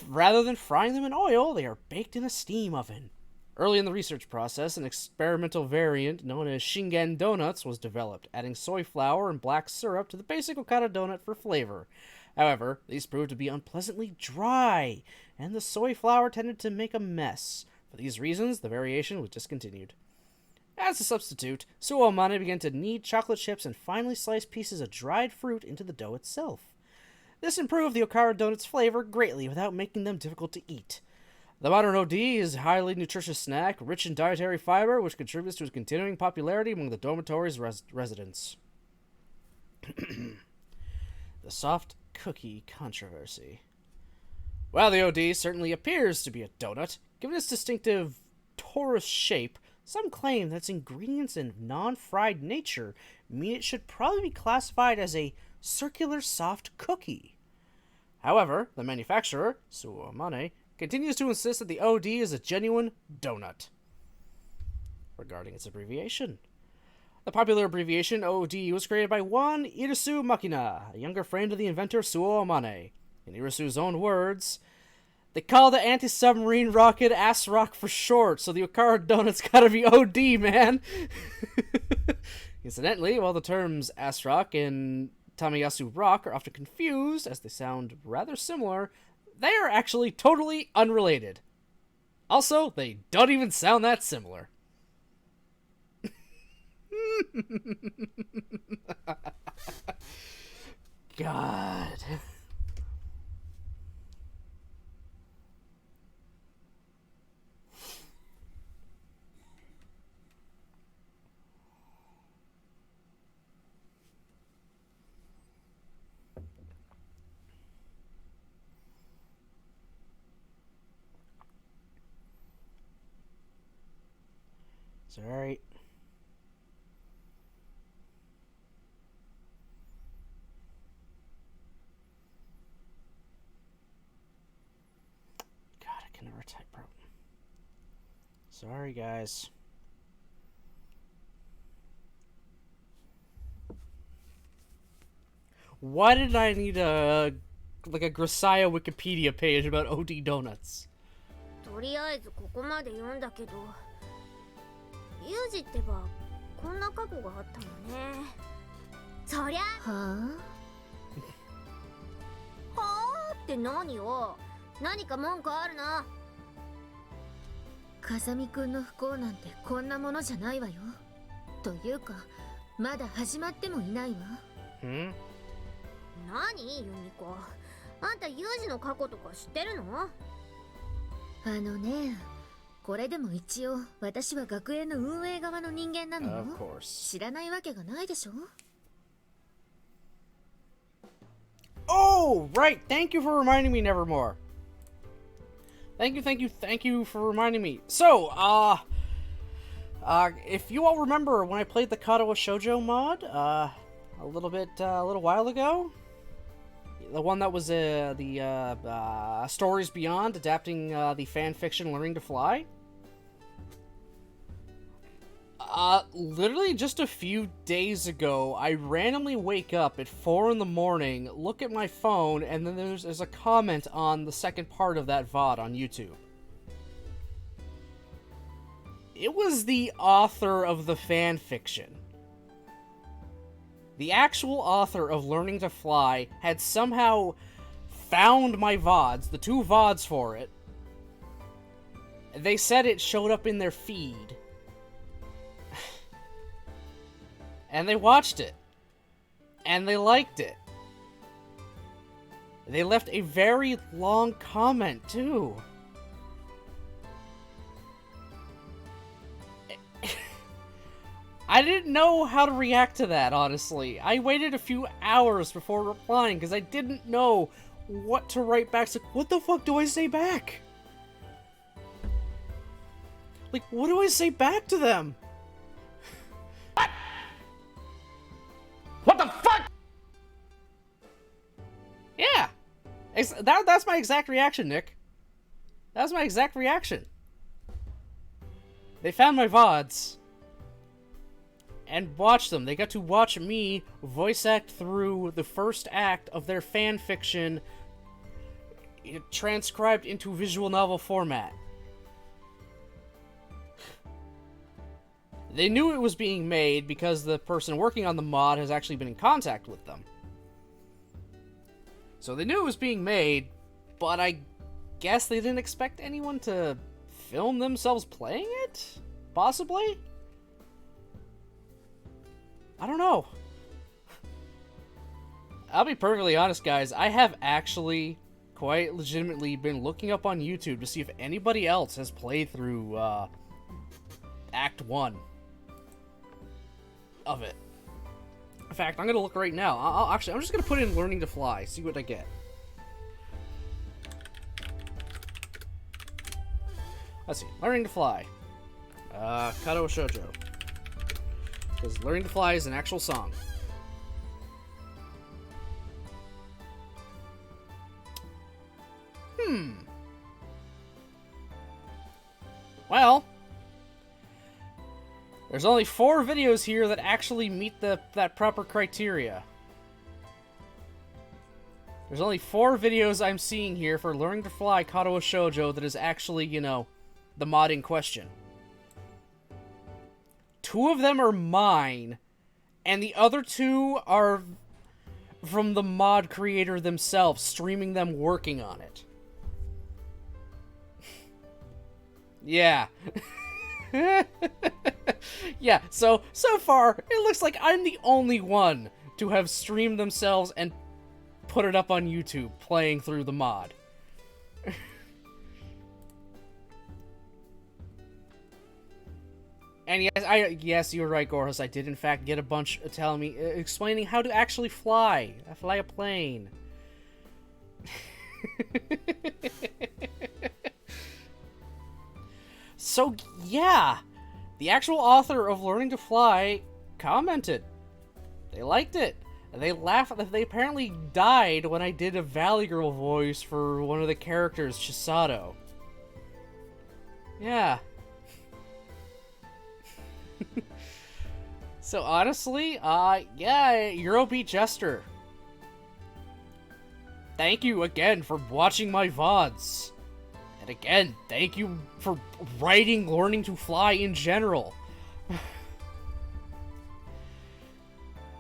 Rather than frying them in oil, they are baked in a steam oven. Early in the research process, an experimental variant known as Shingen Donuts was developed, adding soy flour and black syrup to the basic Okara donut for flavor. However, these proved to be unpleasantly dry, and the soy flour tended to make a mess. For these reasons, the variation was discontinued. As a substitute, Suomane began to knead chocolate chips and finely sliced pieces of dried fruit into the dough itself. This improved the Okara donut's flavor greatly without making them difficult to eat. The modern OD is a highly nutritious snack, rich in dietary fiber, which contributes to its continuing popularity among the dormitory's residents. The soft cookie controversy. While the OD certainly appears to be a donut, given its distinctive torus shape, some claim that its ingredients and non-fried nature mean it should probably be classified as a circular soft cookie. However, the manufacturer, Suomane, continues to insist that the OD is a genuine donut. Regarding its abbreviation, the popular abbreviation OD was created by one Irisu Makina, a younger friend of the inventor Suomane. In Irisu's own words, they call the anti-submarine rocket Ass Rock for short, so the Okara donut's gotta be OD, man. Incidentally, while the terms Ass Rock and Tamayasu Rock are often confused, as they sound rather similar, they are actually totally unrelated. Also, they don't even sound that similar. God. It's alright. God, I can never type properly. Sorry, guys. Why did I need a Grisaia Wikipedia page about OD donuts? とりあえずここまで読んだけど、ユージってばこんな過去があったのね。そりゃはあって何よ。何か文句あるな。風見くんの不幸なんてこんなものじゃないわよ。というかまだ始まってもいないわ。何、ユミコ。あんたユージの過去とか知ってるの？あのね、これでも一応私は学園の運営側の人間なのよ。知らないわけがないでしょ。Oh, right. Thank you for reminding me, Nevermore. Thank you for reminding me. So, if you all remember when I played the Katawa Shoujo mod, a little while ago, the one that was the Stories Beyond, adapting the fan fiction Learning to Fly. Literally just a few days ago, I randomly wake up at 4 in the morning, look at my phone, and then there's a comment on the second part of that VOD on YouTube. It was the author of the fan fiction. The actual author of Learning to Fly had somehow found my VODs, the 2 VODs for it. They said it showed up in their feed. And they watched it. And they liked it. They left a very long comment, too. I didn't know how to react to that, honestly. I waited a few hours before replying, because I didn't know what to write back. So, what the fuck do I say back? Like, what do I say back to them? What the fuck? Yeah. That's my exact reaction, Nick. That's my exact reaction. They found my VODs and watched them. They got to watch me voice act through the first act of their fan fiction transcribed into visual novel format. They knew it was being made because the person working on the mod has actually been in contact with them. So they knew it was being made, but I guess they didn't expect anyone to film themselves playing it? Possibly? I don't know. I'll be perfectly honest, guys. I have actually quite legitimately been looking up on YouTube to see if anybody else has played through Act 1 of it. In fact, I'm going to look right now. I'm just going to put in Learning to Fly, see what I get. Let's see. Learning to Fly. Kato Shoujo. Because Learning to Fly is an actual song. Well, there's only 4 videos here that actually meet that proper criteria. There's only 4 videos I'm seeing here for Learning to Fly Kato Shoujo that is actually, you know, the mod in question. 2 of them are mine, and the other 2 are from the mod creator themselves, streaming them working on it. Yeah. Yeah, so far, it looks like I'm the only one to have streamed themselves and put it up on YouTube, playing through the mod. And yes, you're right, Gorhus. I did in fact get a bunch telling me, explaining how to actually fly a plane. So yeah, the actual author of Learning to Fly commented. They liked it. They laughed. They apparently died when I did a Valley Girl voice for one of the characters, Chisato. Yeah. So honestly, yeah, Eurobeat Jester. Thank you again for watching my VODs. And again, thank you for writing Learning to Fly in general.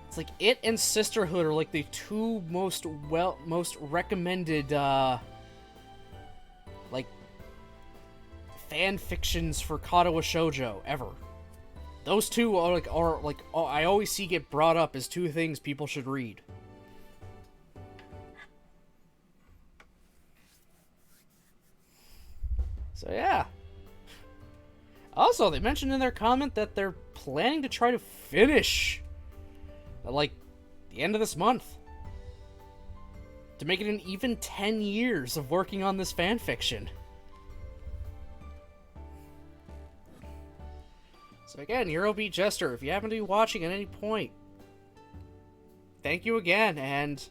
It's like it and Sisterhood are like the 2 most recommended like fan fictions for Kato Shoujo ever. Those 2 are like I always see get brought up as 2 things people should read. So yeah. Also, they mentioned in their comment that they're planning to try to finish at, like, the end of this month. To make it an even 10 years of working on this fanfiction. So again, Eurobeat Jester, if you happen to be watching at any point, thank you again, and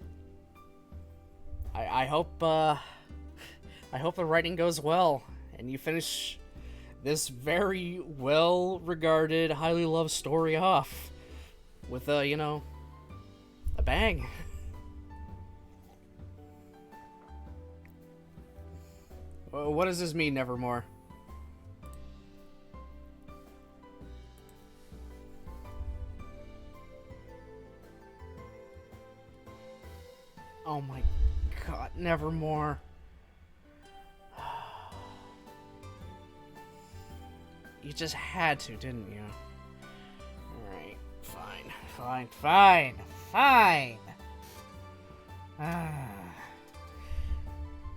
I hope the writing goes well, and you finish this very well-regarded, highly loved story off with you know, a bang. What does this mean, Nevermore? Oh my god, Nevermore. You just had to, didn't you? Alright, fine. I'm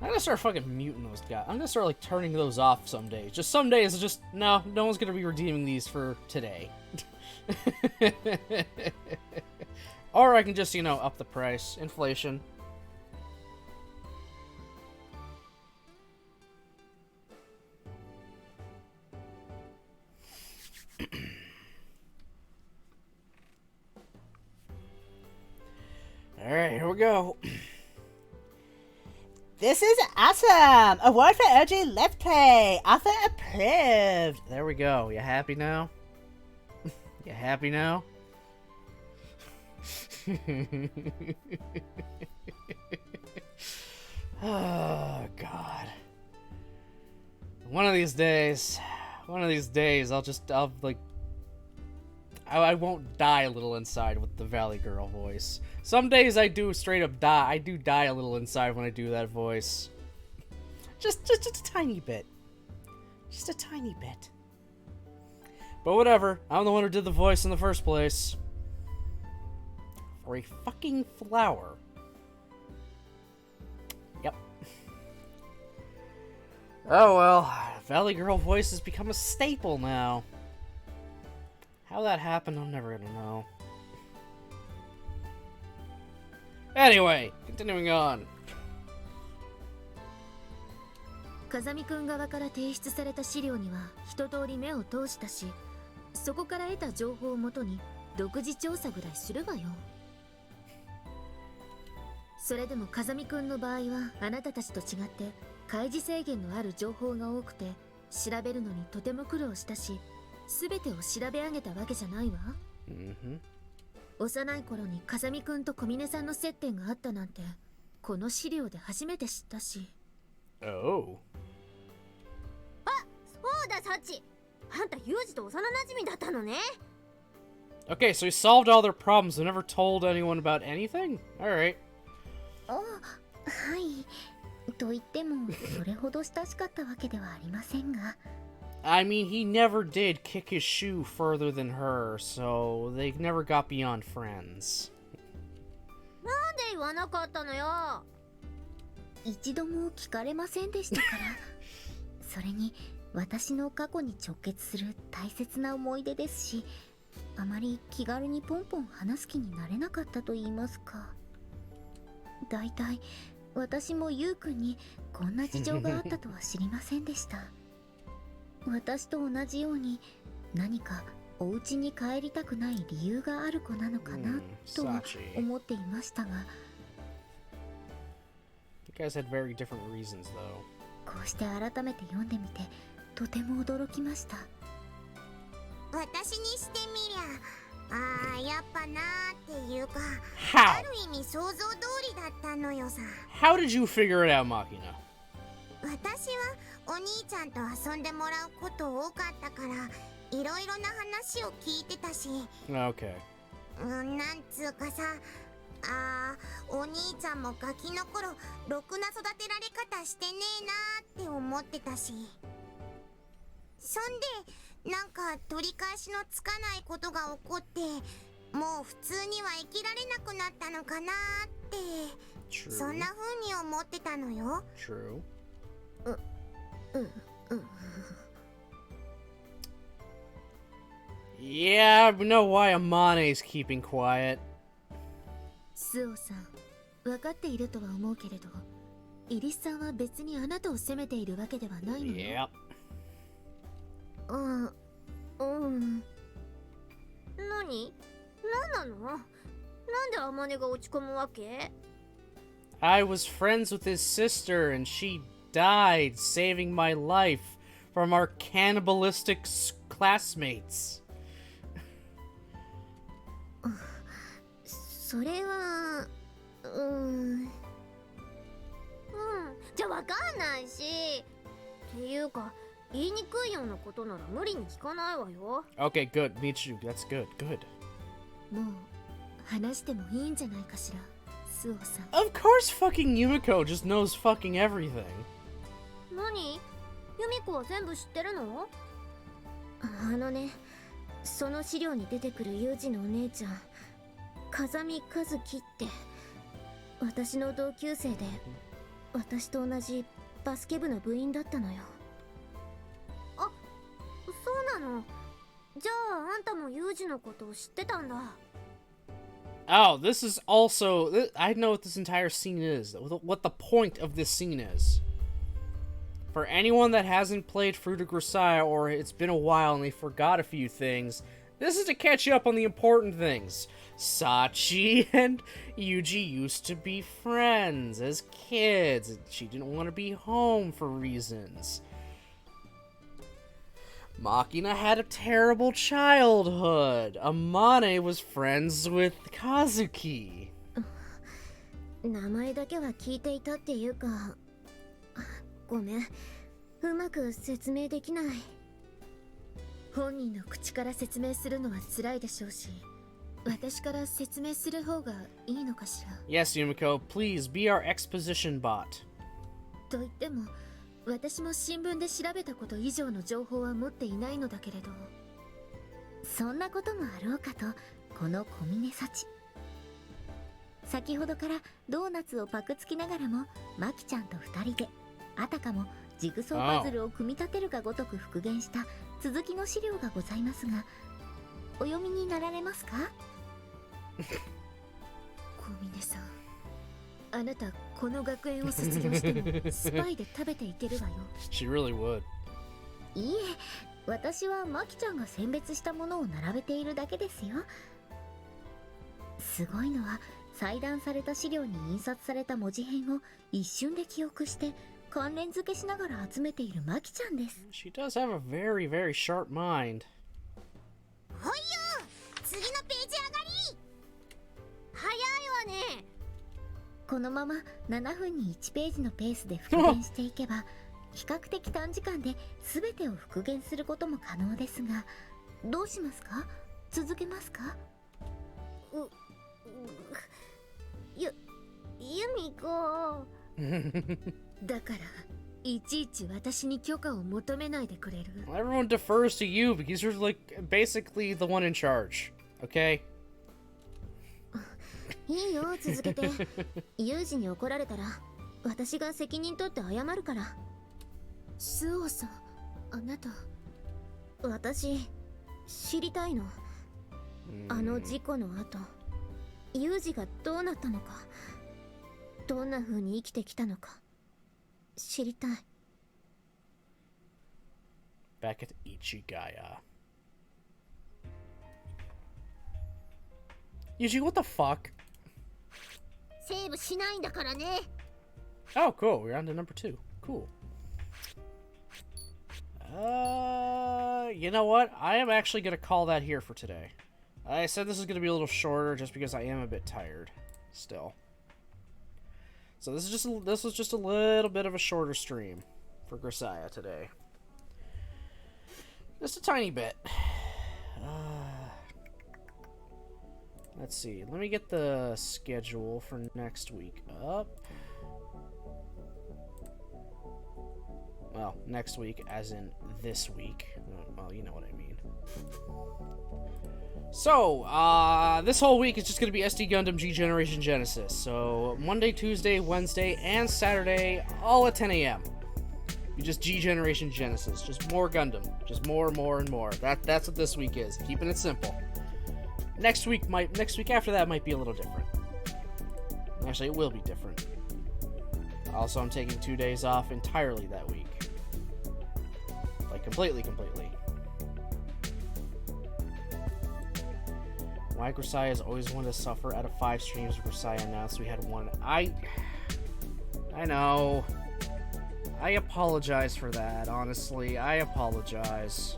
gonna start fucking muting those guys. I'm gonna start, like, turning those off some days. Just some days, it's just, no one's gonna be redeeming these for today. Or I can just, you know, up the price. Inflation. Alright, here we go. This is awesome! Award for OG Let's Play! Author approved! There we go. You happy now? You happy now? Oh, God. One of these days, I'll like, I won't die a little inside with the Valley Girl voice. Some days I do straight up die. I do die a little inside when I do that voice. Just a tiny bit. Just a tiny bit. But whatever. I'm the one who did the voice in the first place. or a fucking flower. Yep. Oh well, Valley Girl voice has become a staple now. How that happened, I'm never gonna know. Anyway, continuing on. 風見くん側から提出された資料には一通り目を通したし、そこから得た情報をもとに独自調査ぐらいするわよ。それでも風見くんの場合はあなたたちと違って開示制限のある情報が多くて、調べるのにとても苦労したし、全てを調べ上げたわけじゃないわ。幼い頃に風見くんと小峰さんの接点があったなんてこの資料で初めて知ったし。Oh. そうだサチ、あんたユージと幼馴染だったのね。 Okay, so he solved all their problems and never told anyone about anything? Alright. あ、はい。と言ってもそれほど親しかったわけではありませんが。I mean, he never did kick his shoe further than her, so they never got beyond friends. なんで言わなかったのよ。一度も聞かれませんでしたから。それに私の過去に直結する大切な思い出ですし、あまり気軽にポンポン話す気になれなかったと言いますか。だいたい私もゆうくんにこんな事情があったとは知りませんでした。私と同じように何かお家に帰りたくない理由がある子なのかなとは思っていましたが。You guys had very different reasons, though. こうして改めて読んでみてとても驚きました。私にしてみりゃ、やっぱなーっていうか、 How? ある意味想像通りだったのよさ。 How did you figure it out, Machina? 私はお兄ちゃんと遊んでもらうこと多かったから、いろいろな話を聞いてたし、 Okay. なんつうかさ、お兄ちゃんもガキの頃ろくな育てられ方してねえなーって思ってたし、そんでなんか取り返しのつかないことが起こって、もう普通には生きられなくなったのかなーって、 True. そんな風に思ってたのよ。 True. Yeah, I know why Amane's keeping quiet. スオさん、分かっているとは思うけれど、イリスさんは別にあなたを責めているわけではないのよ。Yep. 何なの？なんでアマネが落ち込むわけ？ I was friends with his sister and she died saving my life from our cannibalistic classmates. それは、じゃわかんないし。っていうか、言いにくいようなことなら無理に聞かないわよ。 Okay, good. Michu, that's good. Good. もう話してもいいんじゃないかしら、スオさん。 Of course fucking Yumiko just knows fucking everything. 何？ユミコは全部知ってるの？その資料に出てくるユージのお姉ちゃん、風見和樹って、私の同級生で、私と同じバスケ部の部員だったのよ。あ、そうなの。じゃああんたもユージのことを知ってたんだ。 Oh, this is also... I know what this entire scene is. What the point of this scene is. For anyone that hasn't played Fruit of Grisaia or it's been a while and they forgot a few things, this is to catch you up on the important things. Sachi and Yuji used to be friends as kids. She didn't want to be home for reasons. Machina had a terrible childhood. Amane was friends with Kazuki. 名前だけは聞いていたっていうか、ごめん、うまく説明できない。本人の口から説明するのは辛いでしょうし、私から説明する方がいいのかしら。 Yes, Yumiko, please be our exposition bot. と言っても、私も新聞で調べたこと以上の情報は持っていないのだけれど、そんなこともあろうかと、この小峰幸。先ほどからドーナツをパクつきながらもマキちゃんと2人であたかもジグソーパズルを組み立てるがごとく復元した続きの資料がございますが、お読みになられますか？小峰さん、あなたこの学園を卒業してもスパイで食べていけるわよ。She really would. いいえ、私はマキちゃんが選別したものを並べているだけですよ。すごいのは裁断された資料に印刷された文字編を一瞬で記憶して関連付けしながら集めているマキちゃんです。 She does have a very, very sharp mind. ほいよ、次のページ上がり。早いわね。このまま7分に1ページのペースで復元していけば比較的短時間で全てを復元することも可能ですが、どうしますか？続けますか？由美子。だからいちいち私に許可を求めないでくれる？ Everyone defers to you because you're like basically the one in charge. Okay? いいよ、続けて。ユージに怒られたら私が責任取って謝るから。スオさん、あなた。私知りたいの。あの事故の後、ユージがどうなったのか、どんな風に生きてきたのか知りたい。 Back at Ichigaya. Yuji, what the fuck? セーブしないんだからね。 Oh, cool. We're on to number 2. Cool. You know what? I am actually going to call that here for today. I said this is going to be a little shorter just because I am a bit tired still. So this was just a little bit of a shorter stream for Grisaia today. Just a tiny bit. Let's see. Let me get the schedule for next week up. Well, next week, as in this week. Well, you know what I mean. So, this whole week is just going to be SD Gundam G Generation Genesis. So, Monday, Tuesday, Wednesday, and Saturday, all at 10 a.m. Just G Generation Genesis. Just more Gundam. Just more, and more. That's what this week is. Keeping it simple. Next week after that might be a little different. Actually, it will be different. Also, I'm taking 2 days off entirely that week. Like, completely. Why Grisaia has always wanted to suffer out of 5 streams of Grisaia announced we had 1. I know. I apologize for that, honestly. I apologize.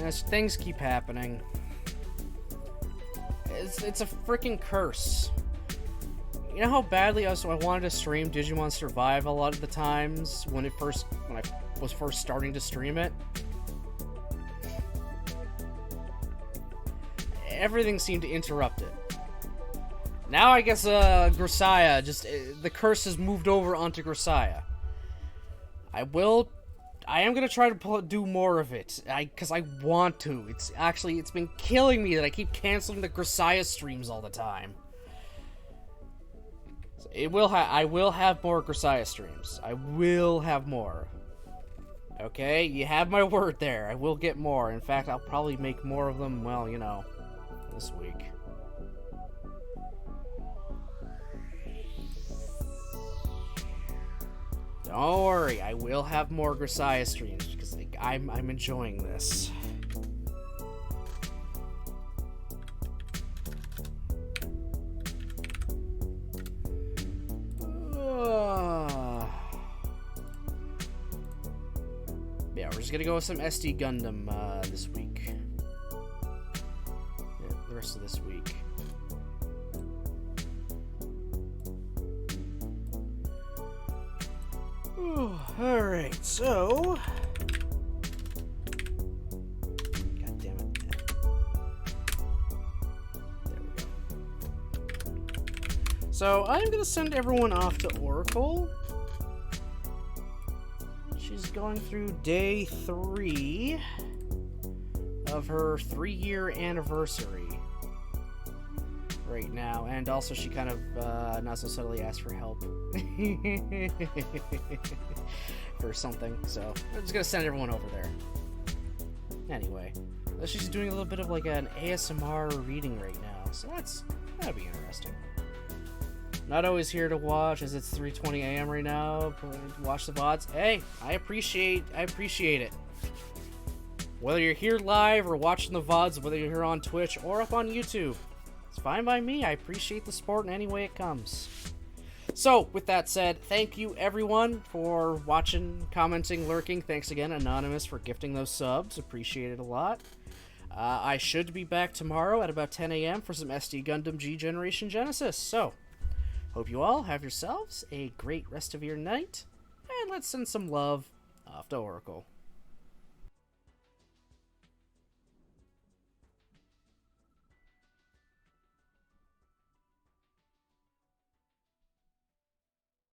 As things keep happening. It's a freaking curse. You know how badly I wanted to stream Digimon Survive a lot of the times when I was first starting to stream it? Everything seemed to interrupt it. Now I guess Grisaia, the curse has moved over onto Grisaia. I am gonna try to do more of it, because I want to. It's been killing me that I keep canceling the Grisaia streams all the time. So I will have more Grisaia streams. I will have more. Okay, you have my word there. I will get more. In fact, I'll probably make more of them, well, you know, this week. Don't worry, I will have more Grisaia streams because I'm enjoying this. Yeah, we're just gonna go with some SD Gundam this week. Yeah, the rest of this week. Alright, so... God damn it. There we go. So, I'm gonna send everyone off to Oracle. She's going through day 3 of her 3-year anniversary. right now, and also she kind of not so subtly asked for help for something, so I'm just gonna send everyone over there. Anyway, she's doing a little bit of like an ASMR reading right now, so that'd be interesting. Not always here to watch, as it's 3:20 a.m. right now. Watch the VODs. Hey, I appreciate it. Whether you're here live or watching the VODs, whether you're here on Twitch or up on YouTube, it's fine by me. I appreciate the support in any way it comes. So, with that said, thank you everyone for watching, commenting, lurking. Thanks again, Anonymous, for gifting those subs. Appreciate it a lot. I should be back tomorrow at about 10 a.m. for some SD Gundam G Generation Genesis. So, hope you all have yourselves a great rest of your night, and let's send some love off to Oracle.